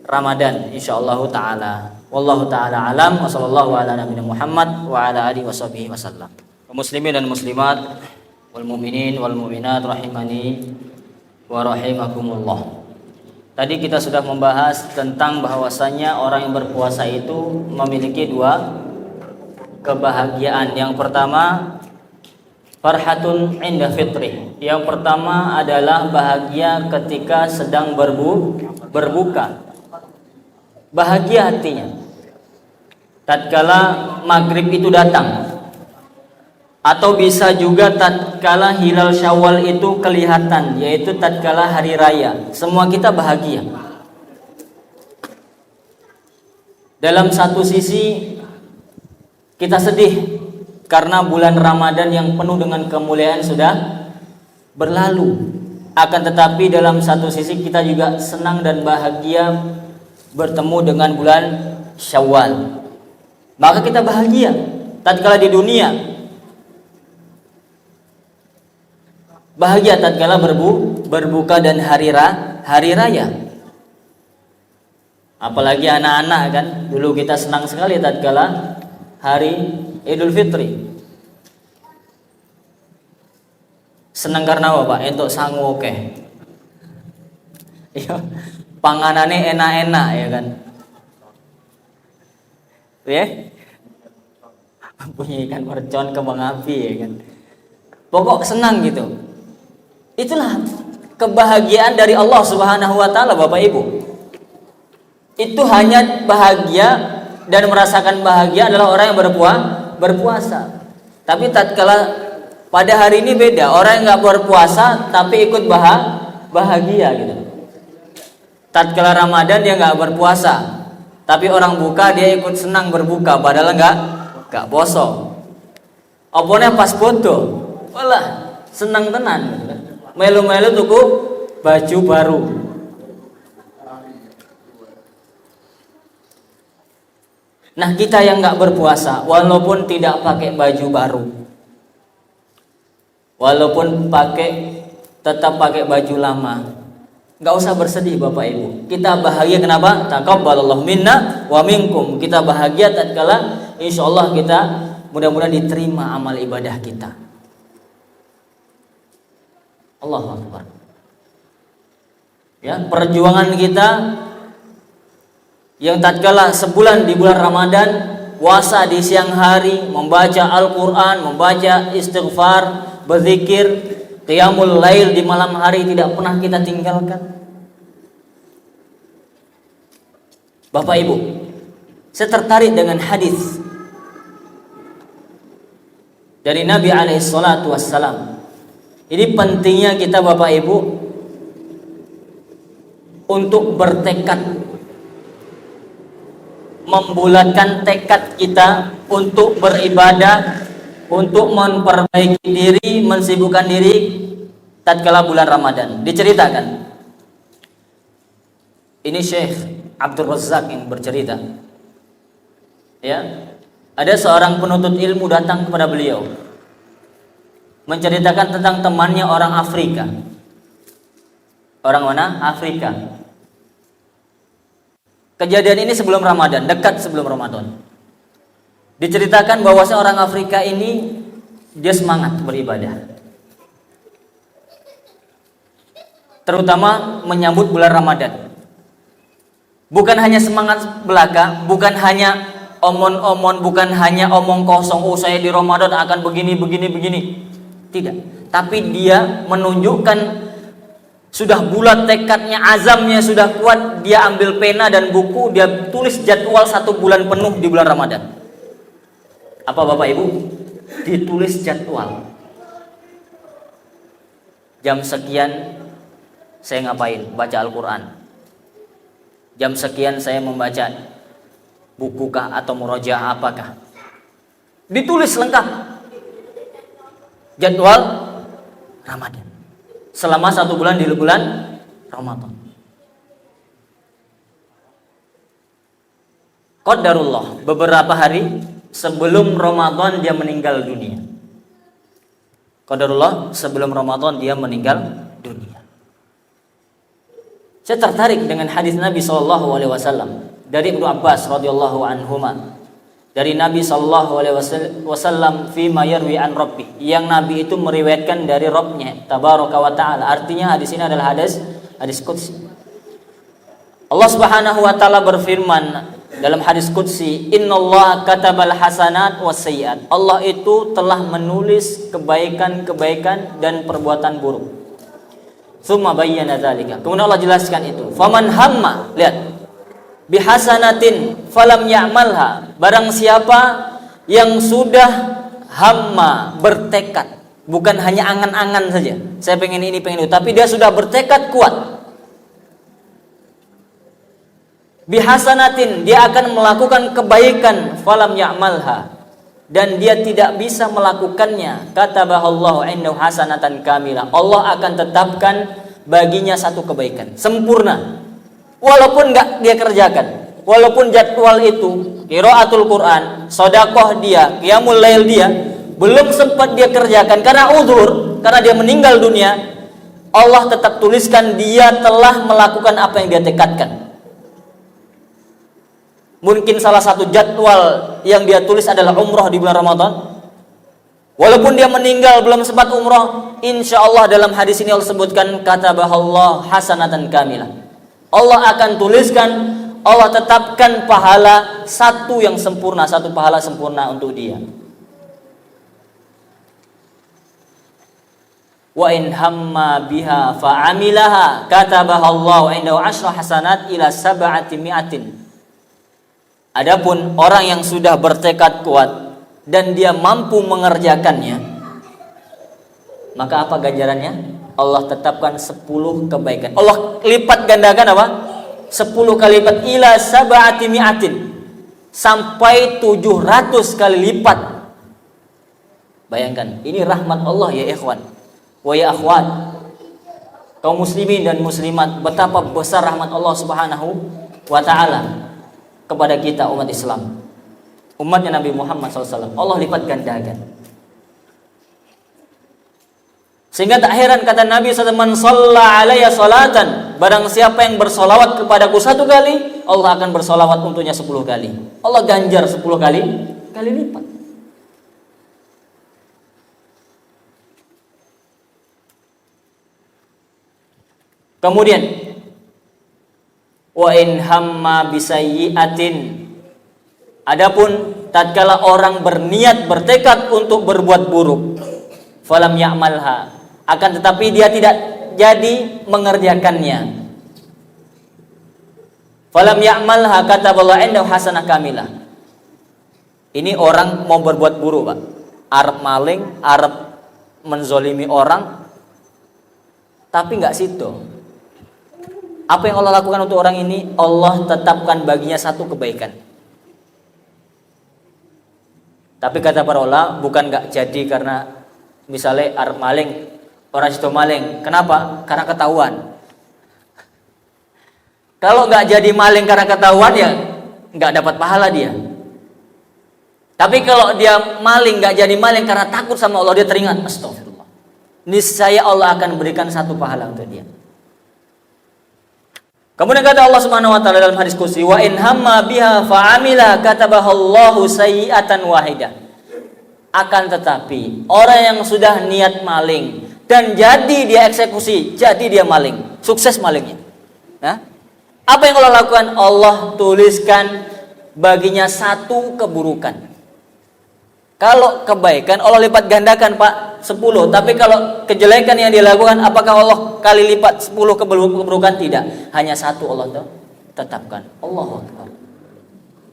Ramadan insyaallah taala. Wallahu taala alam wa sallallahu ala nabiyina Muhammad wa ala alihi washabihi wasallam. Muslimin dan muslimat wal mu'minin wal mu'minat rahimani wa rahimakumullah. Tadi kita sudah membahas tentang bahwasanya orang yang berpuasa itu memiliki dua kebahagiaan. Yang pertama, farhatun inda fitri. Yang pertama adalah bahagia ketika sedang berbuka. Bahagia hatinya tatkala maghrib itu datang, atau bisa juga tatkala hilal Syawal itu kelihatan, yaitu tatkala hari raya. Semua kita bahagia. Dalam satu sisi kita sedih karena bulan Ramadan yang penuh dengan kemuliaan sudah berlalu. Akan tetapi dalam satu sisi kita juga senang dan bahagia bertemu dengan bulan Syawal. Maka kita bahagia tatkala di dunia, bahagia tatkala berbuka dan hari raya. Apalagi anak-anak kan, dulu kita senang sekali tatkala hari Idul Fitri. Senang karena apa Pak? Entuk sangu oke. Iya, panganane enak-enak ya kan. Ya. Punya ikan mercon, kembang api ya kan. Pokok senang gitu. Itulah kebahagiaan dari Allah Subhanahu wa taala, Bapak Ibu. Itu hanya bahagia dan merasakan bahagia adalah orang yang berpuasa. Tapi tatkala pada hari ini beda, orang yang nggak berpuasa tapi ikut bahagia gitu. Tatkala Ramadan dia nggak berpuasa, tapi orang buka dia ikut senang berbuka, padahal nggak poso. Opone pas foto, walah senang tenan, melu-melu tuku baju baru. Nah, kita yang nggak berpuasa, walaupun tidak pakai baju baru, walaupun tetap pakai baju lama, nggak usah bersedih Bapak Ibu. Kita bahagia kenapa? Taqabbalallahu minna wa minkum. Kita bahagia tatkala insyaallah kita mudah-mudahan diterima amal ibadah kita. Allahu Akbar. Ya, perjuangan kita yang tatkala sebulan di bulan Ramadan, puasa di siang hari, membaca Al-Qur'an, membaca istighfar, berzikir, qiyamul lail di malam hari tidak pernah kita tinggalkan. Bapak Ibu, saya tertarik dengan hadis dari Nabi alaihi salatu wassalam. Ini pentingnya kita Bapak Ibu untuk bertekad, membulatkan tekad kita untuk beribadah, untuk memperbaiki diri, mensibukkan diri tatkala bulan Ramadan. Diceritakan, ini Syekh Abdul Razak yang bercerita, ya, ada seorang penuntut ilmu datang kepada beliau menceritakan tentang temannya orang Afrika. Orang mana? Afrika. Kejadian ini sebelum Ramadan, dekat sebelum Ramadan. Diceritakan bahwasanya orang Afrika ini dia semangat beribadah, terutama menyambut bulan Ramadan. Bukan hanya semangat belaka, bukan hanya omon-omon, bukan hanya omong kosong, oh saya di Ramadan akan begini. Tidak, tapi dia menunjukkan sudah bulat tekadnya, azamnya sudah kuat. Dia ambil pena dan buku, dia tulis jadwal 1 bulan penuh di bulan Ramadan. Apa Bapak Ibu? Ditulis jadwal. Jam sekian saya ngapain? Baca Al-Quran. Jam sekian saya membaca bukukah atau murojaah apakah? Ditulis lengkap jadwal Ramadan selama 1 bulan di bulan Ramadan. Qadarullah, beberapa hari sebelum Ramadan dia meninggal dunia. Qadarullah, sebelum Ramadan dia meninggal dunia. Saya tertarik dengan hadis Nabi SAW dari Ibnu Abbas radhiyallahu anhuma, dari Nabi SAW fima yarwi an Rabbi, yang Nabi itu meriwayatkan dari Rabbnya tabaraka wa ta'ala. Artinya hadis ini adalah hadis qudsi. Allah Subhanahu wa taala berfirman dalam hadis qudsi, innallaha katabal hasanat was sayyiat. Allah itu telah menulis kebaikan-kebaikan dan perbuatan buruk. Tsumma bayyana dzalika. Kemudian Allah jelaskan itu. Faman hamma, lihat, bihasanatin falam ya'malha. Barang siapa yang sudah hamma, bertekad, bukan hanya angan-angan saja, saya pengen ini pengen itu, tapi dia sudah bertekad kuat. Bihasanatin, dia akan melakukan kebaikan, falam ya'malha, dan dia tidak bisa melakukannya, katabahallahu innahu hasanatan kamilah. Allah akan tetapkan baginya satu kebaikan sempurna, walaupun enggak dia kerjakan, walaupun jadwal itu qiraatul Quran, sedekah dia, qiyamul lail dia belum sempat dia kerjakan karena uzur, karena dia meninggal dunia, Allah tetap tuliskan dia telah melakukan apa yang dia tekadkan. Mungkin salah satu jadwal yang dia tulis adalah umrah di bulan Ramadan. Walaupun dia meninggal belum sempat umrah, insya Allah dalam hadis ini Allah sebutkan katabahallah hasanatan kamilah. Allah akan tuliskan, Allah tetapkan pahala satu yang sempurna, satu pahala sempurna untuk dia. Wa in hamma biha fa'amilaha katabaha Allahu 'indahu 'asyra hasanat ila sab'ati mi'atin. Adapun orang yang sudah bertekad kuat dan dia mampu mengerjakannya, maka apa ganjarannya? Allah tetapkan 10 kebaikan. Allah lipat gandakan apa? 10 kali lipat ila sab'ati mi'atin, sampai 700 kali lipat. Bayangkan, ini rahmat Allah ya ikhwan wa ya akhwat, kaum muslimin dan muslimat, betapa besar rahmat Allah Subhanahu wa taala kepada kita umat Islam, umatnya Nabi Muhammad SAW. Allah lipat gandakan, sehingga tak heran kata Nabi SAW, man shalla alayya salatan, barang siapa yang bersolawat kepadaku 1 kali, Allah akan bersolawat untuknya 10 kali. Allah ganjar 10 kali lipat. Kemudian wa in hamma bisayyi'atin, adapun tatkala orang berniat bertekad untuk berbuat buruk, falam ya'malha, akan tetapi dia tidak jadi mengerjakannya, falam ya'malha kataballahu 'indahu hasanah kamilah. Ini orang mau berbuat buruk, Pak, arep maling, arep menzolimi orang, tapi nggak situ. Apa yang Allah lakukan untuk orang ini? Allah tetapkan baginya 1 kebaikan. Tapi kata para ulama, bukan nggak jadi karena misalnya arep maling, orang situ maling. Kenapa? Karena ketahuan. Kalau nggak jadi maling karena ketahuan, ya nggak dapat pahala dia. Tapi kalau dia maling, nggak jadi maling karena takut sama Allah, dia teringat, astagfirullah, niscaya Allah akan berikan 1 pahala untuk dia. Kemudian kata Allah Subhanahu wa taala dalam hadis qudsi, wa in hamma biha fa'amila katabahallahu sayyi'atan wahidah. Akan tetapi orang yang sudah niat maling dan jadi dia eksekusi, jadi dia maling, sukses malingnya. Nah, apa yang Allah lakukan? Allah tuliskan baginya 1 keburukan. Kalau kebaikan Allah lipat gandakan, Pak, 10. Tapi kalau kejelekan yang dilakukan, apakah Allah kali lipat 10 keburukan? Tidak. Hanya 1 Allah tetapkan. Allahu Akbar.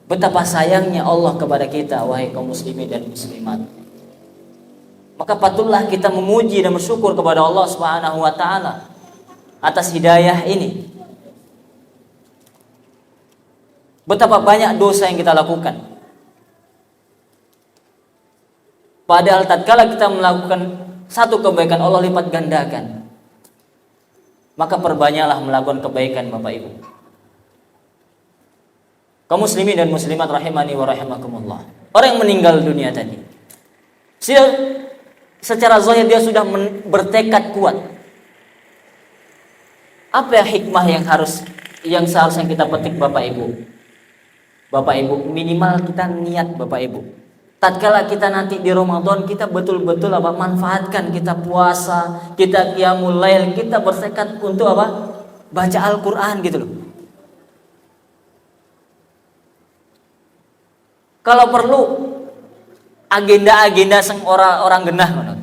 Betapa sayangnya Allah kepada kita, wahai kaum muslimin dan muslimat. Maka patutlah kita memuji dan bersyukur kepada Allah Subhanahu wa taala atas hidayah ini. Betapa banyak dosa yang kita lakukan. Padahal tatkala kita melakukan 1 kebaikan, Allah lipat gandakan. Maka perbanyaklah melakukan kebaikan, Bapak Ibu. Kaum muslimin dan muslimat rahimani wa rahimakumullah. Orang yang meninggal dunia tadi, secara zahir dia sudah bertekad kuat. Apa ya hikmah yang seharusnya kita petik, Bapak Ibu? Bapak Ibu, minimal kita niat, Bapak Ibu. Tatkala kita nanti di Ramadan, kita betul-betul manfaatkan, kita puasa, kita qiyamul lail, kita bertekad untuk baca Al-Qur'an gitu loh. Kalau perlu agenda-agenda orang genah ngono.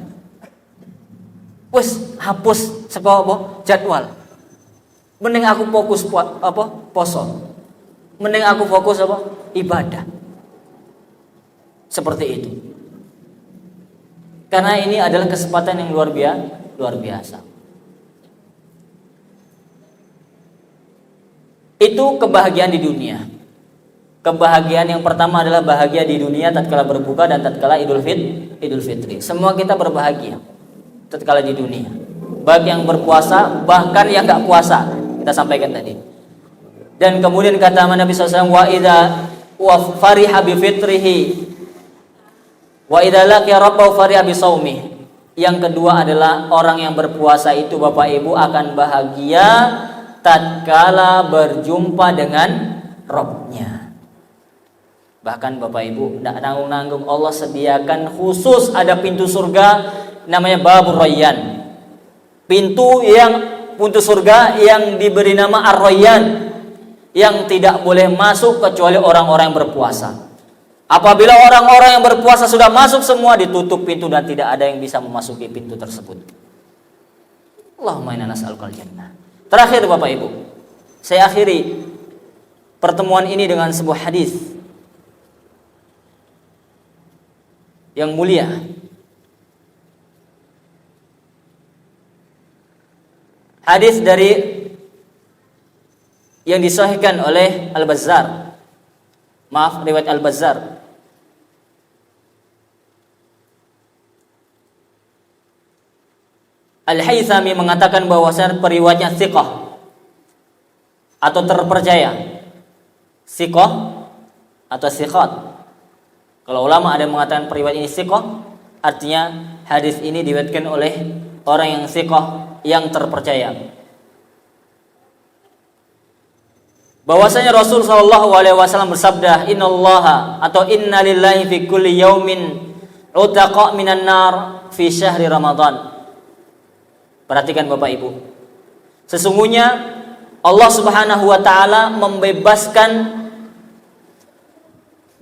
Wes hapus saka jadwal. Mending aku fokus poso. Mending aku fokus ibadah. Seperti itu. Karena ini adalah kesempatan yang luar biasa. Itu kebahagiaan di dunia. Kebahagiaan yang pertama adalah bahagia di dunia tatkala berbuka dan tatkala Idul Fitri. Semua kita berbahagia tatkala di dunia. Baik yang berpuasa, bahkan yang enggak puasa. Kita sampaikan tadi. Dan kemudian kata Nabi SAW, wa idza fariha bi fitrihi wa idza laqiya rabbahu fariha bi shaumih. Yang kedua adalah orang yang berpuasa itu, Bapak Ibu, akan bahagia tatkala berjumpa dengan Rabb-Nya. Bahkan Bapak Ibu, tidak nanggung-nanggung, Allah sediakan khusus ada pintu surga namanya Babur Rayyan. Pintu surga yang diberi nama Ar-Rayyan, yang tidak boleh masuk kecuali orang-orang yang berpuasa. Apabila orang-orang yang berpuasa sudah masuk semua, ditutup pintu dan tidak ada yang bisa memasuki pintu tersebut. Allahumma inna nas'alukal jannah. Terakhir Bapak Ibu, saya akhiri pertemuan ini dengan sebuah hadis yang mulia. Hadis dari yang disahihkan oleh Al-Bazzar. Maaf, riwayat Al-Bazzar. Al-Haythami mengatakan bahwasanya periwayatnya thiqah atau terpercaya. Thiqah atau thiqat. Kalau ulama ada yang mengatakan periwayat ini thiqah, artinya hadis ini diriwayatkan oleh orang yang thiqah, yang terpercaya. Bahwasanya Rasul sallallahu alaihi wasallam bersabda, "Innallaha" atau "Inna lillahi fi kulli yaumin utaqa minan nar fi syahri Ramadan." Perhatikan Bapak Ibu. Sesungguhnya Allah Subhanahu wa taala membebaskan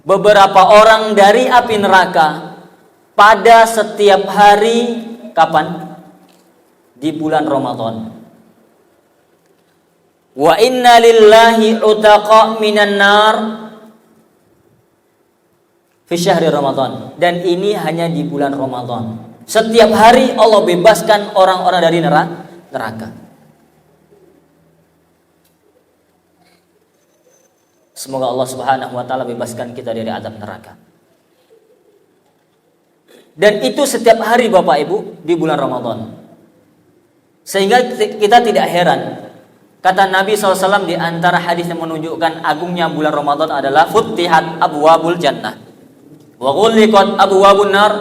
beberapa orang dari api neraka pada setiap hari. Kapan? Di bulan Ramadan. Wa inna lillahi utaqa minan nar fi syahri Ramadan. Dan ini hanya di bulan Ramadan. Setiap hari Allah bebaskan orang-orang dari neraka. Semoga Allah Subhanahu wa taala bebaskan kita dari azab neraka. Dan itu setiap hari Bapak Ibu di bulan Ramadan. Sehingga kita tidak heran. Kata Nabi SAW di antara hadis yang menunjukkan agungnya bulan Ramadan adalah Futtihat abwabul jannah wa ghulliqat abwabun nar.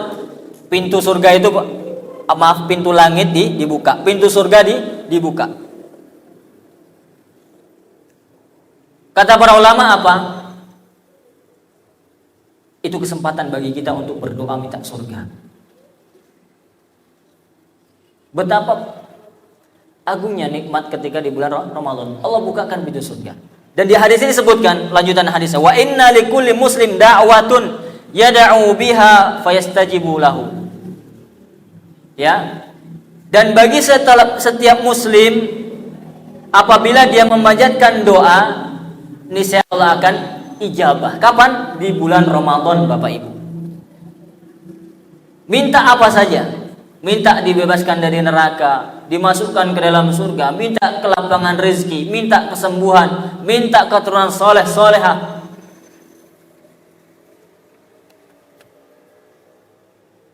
Pintu surga itu, pintu langit dibuka, pintu surga dibuka. Kata para ulama apa? Itu kesempatan bagi kita untuk berdoa minta surga. Betapa agungnya nikmat ketika di bulan Ramadan Allah bukakan pintu surga. Dan di hadis ini disebutkan lanjutan hadisnya, wa inna likulli muslim da'watun yad'u biha fayastajibu lahu. Ya. Dan bagi setiap muslim apabila dia memanjatkan doa, niscaya Allah akan ijabah. Kapan? Di bulan Ramadan Bapak Ibu. Minta apa saja. Minta dibebaskan dari neraka, dimasukkan ke dalam surga, minta kelapangan rezeki, minta kesembuhan, minta keturunan soleh solehah.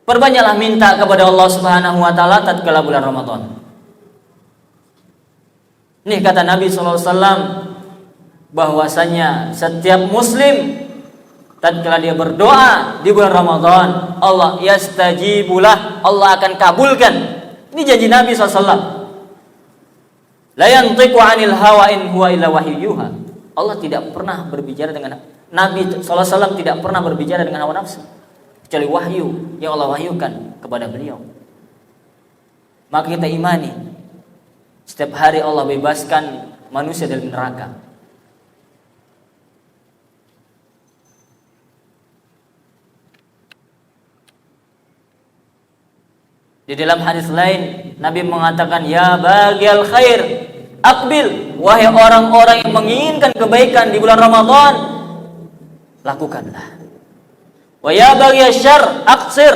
Perbanyaklah minta kepada Allah Subhanahu wa taala tatkala bulan Ramadan. Nih kata Nabi SAW bahwasanya setiap muslim tatkala dia berdoa di bulan Ramadan, Allah yastajibulah, Allah akan kabulkan. Ini janji Nabi SAW. La yantiqu 'anil hawa in huwa illa wahyuha. Allah tidak pernah berbicara dengan Nabi SAW, tidak pernah berbicara dengan hawa nafsu, kecuali wahyu yang Allah wahyukan kepada beliau. Maka kita imani setiap hari Allah bebaskan manusia dari neraka. Di dalam hadis lain Nabi mengatakan, ya baghil khair aqbil, wahai orang-orang yang menginginkan kebaikan di bulan Ramadan, lakukanlah. Wa ya baghil syarr aqsir,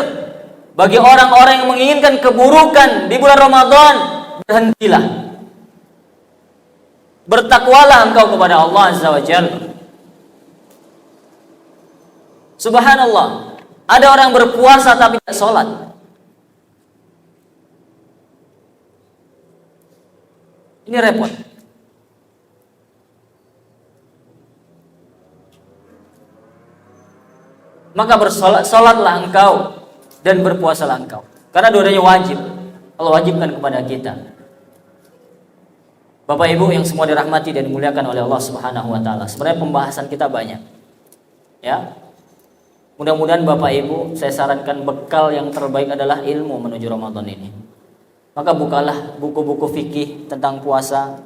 bagi orang-orang yang menginginkan keburukan di bulan Ramadan, berhentilah. Bertakwalah engkau kepada Allah Azza wa Jalla. Subhanallah, ada orang berpuasa tapi tidak sholat. Ini repot. Maka bersolatlah engkau dan berpuasalah engkau, karena dua-duanya wajib. Allah wajibkan kepada kita. Bapak Ibu yang semua dirahmati dan dimuliakan oleh Allah Subhanahu wa taala. Sebenarnya pembahasan kita banyak. Ya. Mudah-mudahan Bapak Ibu, saya sarankan bekal yang terbaik adalah ilmu menuju Ramadan ini. Maka bukalah buku-buku fikih tentang puasa,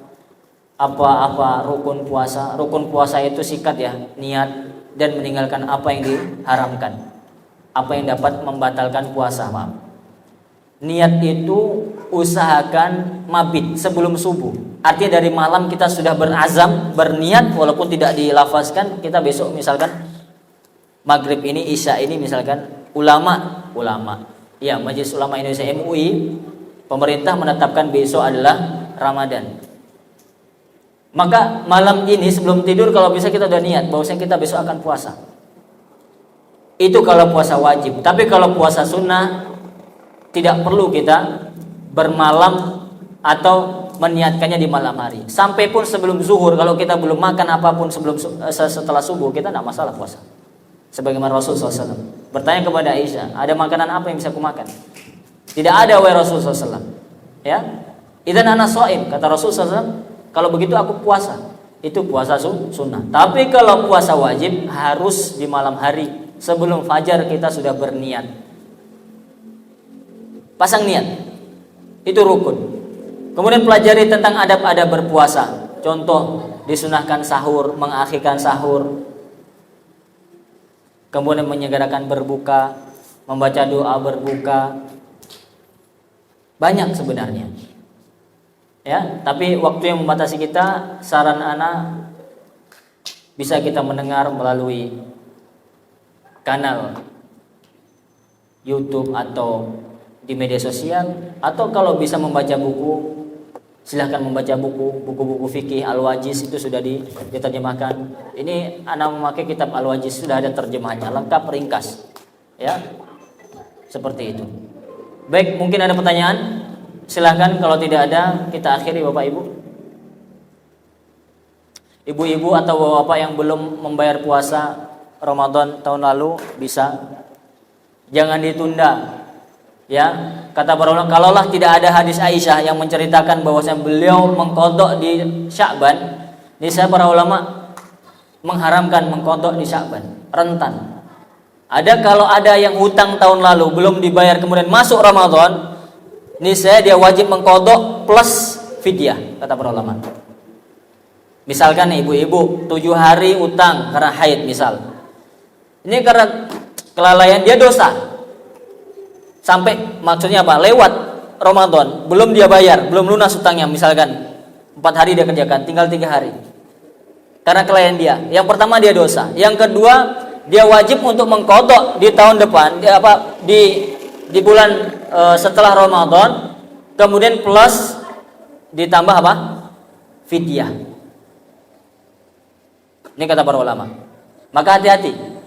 apa-apa rukun puasa. Rukun puasa itu sikat ya, niat dan meninggalkan apa yang diharamkan, apa yang dapat membatalkan puasa. Maaf. niat itu usahakan mabit sebelum subuh. Artinya dari malam kita sudah berazam, berniat, walaupun tidak dilafazkan. Kita besok misalkan maghrib ini, isya ini misalkan ulama ya, Majelis Ulama Indonesia MUI, pemerintah menetapkan besok adalah Ramadan. Maka malam ini sebelum tidur kalau bisa kita udah niat bahwasanya kita besok akan puasa. Itu kalau puasa wajib. Tapi kalau puasa sunnah tidak perlu kita bermalam atau meniatkannya di malam hari. Sampai pun sebelum zuhur, kalau kita belum makan apapun setelah subuh, kita tidak masalah puasa. Sebagaimana Rasul SAW bertanya kepada Aisyah, ada makanan apa yang bisa aku makan? Tidak ada, wahai Rasul SAW. Ya, idzan ana shaim, kata Rasul SAW. Kalau begitu aku puasa. Itu puasa sunnah. Tapi kalau puasa wajib harus di malam hari sebelum fajar kita sudah berniat. Pasang niat. Itu rukun. Kemudian pelajari tentang adab-adab berpuasa. Contoh, disunahkan sahur, mengakhirkan sahur. Kemudian menyegerakan berbuka, membaca doa berbuka. Banyak sebenarnya. Ya, tapi waktu yang membatasi kita, saran ana bisa kita mendengar melalui kanal YouTube atau di media sosial, atau kalau bisa membaca buku, silahkan membaca buku-buku fikih. Al-Wajiz itu sudah diterjemahkan. Ini ana memakai kitab Al-Wajiz, sudah ada terjemahannya, lengkap, ringkas. Ya, seperti itu. Baik, mungkin ada pertanyaan? Silahkan, kalau tidak ada kita akhiri Bapak Ibu. Ibu-ibu atau bapak yang belum membayar puasa Ramadan tahun lalu bisa, jangan ditunda. Ya, kata para ulama, kalaulah tidak ada hadis Aisyah yang menceritakan bahwasanya beliau mengqadha di Sya'ban, niscaya para ulama mengharamkan mengqadha di Sya'ban, rentan. Kalau ada yang hutang tahun lalu belum dibayar kemudian masuk Ramadan, niscaya dia wajib mengqadha plus fidyah, kata para ulama. Misalkan ibu-ibu 7 hari utang karena haid misal. Ini karena kelalaian dia dosa. Sampai maksudnya apa? Lewat Ramadan, belum dia bayar, belum lunas utangnya, misalkan 4 hari dia kerjakan, tinggal 3 hari. Karena kelalaian dia. Yang pertama dia dosa. Yang kedua, dia wajib untuk mengqadha di tahun depan, di bulan setelah Ramadan, kemudian plus ditambah apa? Fidyah. Ini kata para ulama. Maka hati-hati.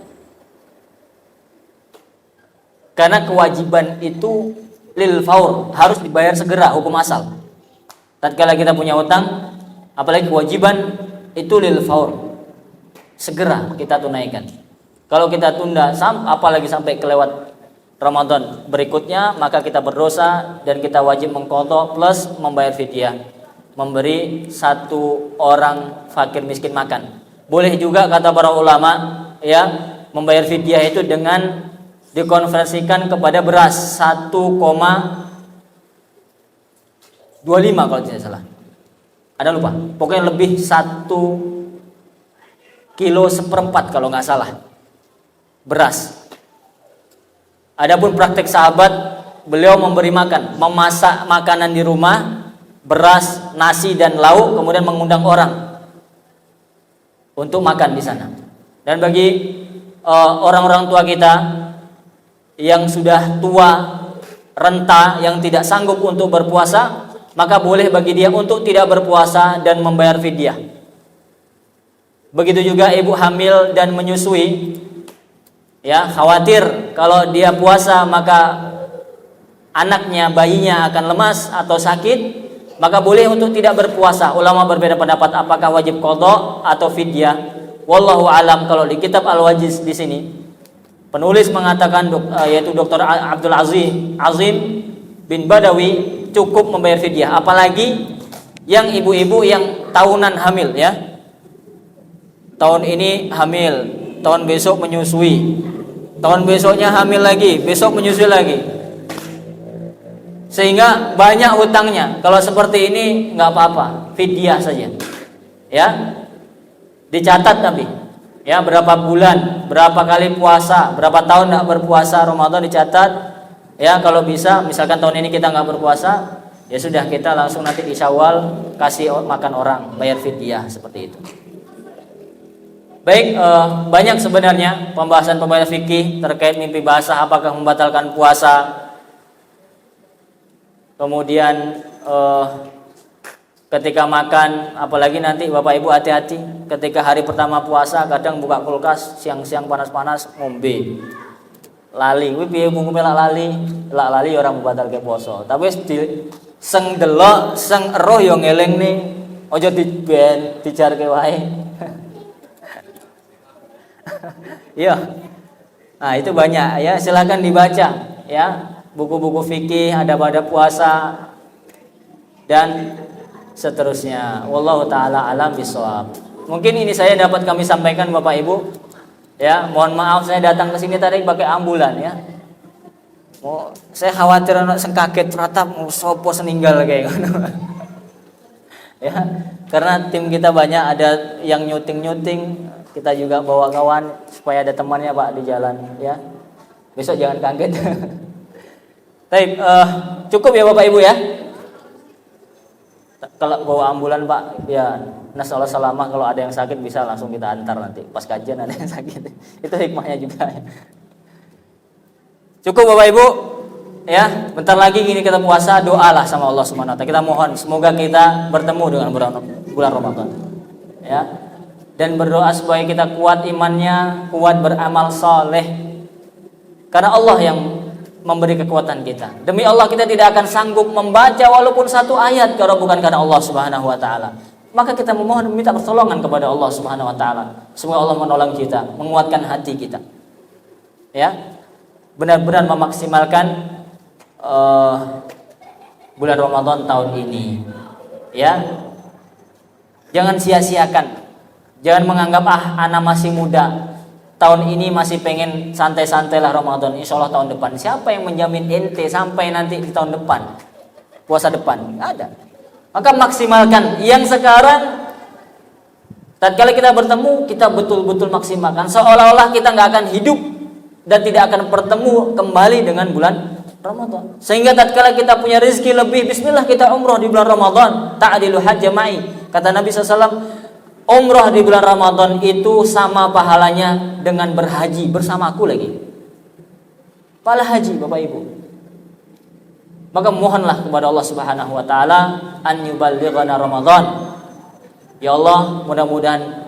Karena kewajiban itu lil faur, harus dibayar segera, hukum asal. Tatkala kita punya utang, apalagi kewajiban itu lil faur, segera kita tunaikan. Kalau kita tunda, apalagi sampai kelewat Ramadan berikutnya, maka kita berdosa dan kita wajib mengqadha plus membayar fidyah, memberi 1 orang fakir miskin makan. Boleh juga kata para ulama, ya, membayar fidyah itu dengan dikonversikan kepada beras 1,25 kalau tidak salah. Ada lupa. Pokoknya lebih 1 kilo 1/4 kalau nggak salah beras. Adapun praktek sahabat, beliau memberi makan, memasak makanan di rumah, beras, nasi dan lauk, kemudian mengundang orang untuk makan di sana. Dan bagi orang-orang tua kita yang sudah tua, renta, yang tidak sanggup untuk berpuasa, maka boleh bagi dia untuk tidak berpuasa dan membayar fidyah. Begitu juga ibu hamil dan menyusui, ya, khawatir kalau dia puasa maka anaknya, bayinya akan lemas atau sakit, maka boleh untuk tidak berpuasa. Ulama berbeda pendapat apakah wajib qadha atau fidyah. Wallahu alam. Kalau di kitab Al-Wajiz di sini penulis mengatakan, yaitu Dr. Abdul Azim bin Badawi, cukup membayar fidyah. Apalagi yang ibu-ibu yang tahunan hamil, ya, tahun ini hamil, tahun besok menyusui, tahun besoknya hamil lagi, besok menyusui lagi, sehingga banyak hutangnya. Kalau seperti ini nggak apa-apa, fidyah saja, ya, dicatat tapi, ya, berapa bulan, berapa kali puasa, berapa tahun tidak berpuasa Ramadan dicatat, Ya, kalau bisa, misalkan tahun ini kita nggak berpuasa, ya sudah kita langsung nanti di Syawal kasih makan orang, bayar fidyah seperti itu. Baik, banyak sebenarnya pembahasan fikih terkait mimpi basah, apakah membatalkan puasa. Kemudian ketika makan, apalagi nanti Bapak Ibu hati-hati ketika hari pertama puasa, kadang buka kulkas siang-siang panas-panas ngombe. Lali, kuwi piye bungu melak lali orang membatalke poso. Tapi seng delok, seng eruh yo ngelingne, aja dijarke wae. Iya. Nah, itu banyak ya, silakan dibaca ya, buku-buku fikih, ada pada puasa dan seterusnya. Wallahu taala alam bisawab. Mungkin ini saya dapat kami sampaikan Bapak Ibu. Ya, mohon maaf saya datang ke sini tadi pakai ambulan ya. Saya khawatir anak sing kaget pratap sopo seninggal kayak gitu. Ya, karena tim kita banyak, ada yang nyuting, kita juga bawa kawan supaya ada temannya Pak di jalan ya. Besok jangan kaget. Baik, cukup ya Bapak Ibu ya. Kalau bawa ambulan Pak, ya nasallahu salamah, kalau ada yang sakit bisa langsung kita antar nanti. Pas kajian ada yang sakit. Itu hikmahnya juga ya. Cukup Bapak Ibu ya, bentar lagi gini kita puasa, doalah sama Allah Subhanahu wa taala. Kita mohon semoga kita bertemu dengan bulan Ramadan. Ya. Dan berdoa supaya kita kuat imannya, kuat beramal saleh. Karena Allah yang memberi kekuatan kita. Demi Allah kita tidak akan sanggup membaca walaupun satu ayat kalau bukan karena Allah Subhanahu wa taala. Maka kita memohon minta pertolongan kepada Allah Subhanahu wa taala. Semoga Allah menolong kita, menguatkan hati kita. Ya. Benar-benar memaksimalkan bulan Ramadan tahun ini. Ya. Jangan sia-siakan. Jangan menganggap anak masih muda. Tahun ini masih pengen santai-santai lah Ramadan, insya Allah tahun depan. Siapa yang menjamin ente sampai nanti di tahun depan, puasa depan? Nggak ada. Maka maksimalkan yang sekarang. Tatkala kita bertemu, kita betul-betul maksimalkan. Seolah-olah kita nggak akan hidup dan tidak akan bertemu kembali dengan bulan Ramadan. Sehingga tatkala kita punya rezeki lebih, bismillah kita umroh di bulan Ramadan. Ta'dilu hajja ma'i. Kata Nabi SAW, umrah di bulan Ramadan itu sama pahalanya dengan berhaji bersama aku lagi. Pahala haji Bapak Ibu. Maka mohonlah kepada Allah Subhanahu wa taala an yuballighana Ramadan. Ya Allah, mudah-mudahan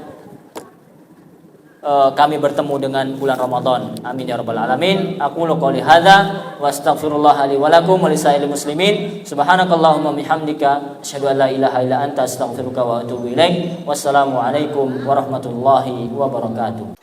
kami bertemu dengan bulan Ramadan. Amin ya rabbal alamin. Aqulu qouli hadza wa astaghfirullah li wa lakum wa lisairil muslimin. Subhanakallahumma bihamdika asyhadu an la ilaha illa anta astaghfiruka wa atubu ilaik. Wassalamu alaikum warahmatullahi wabarakatuh.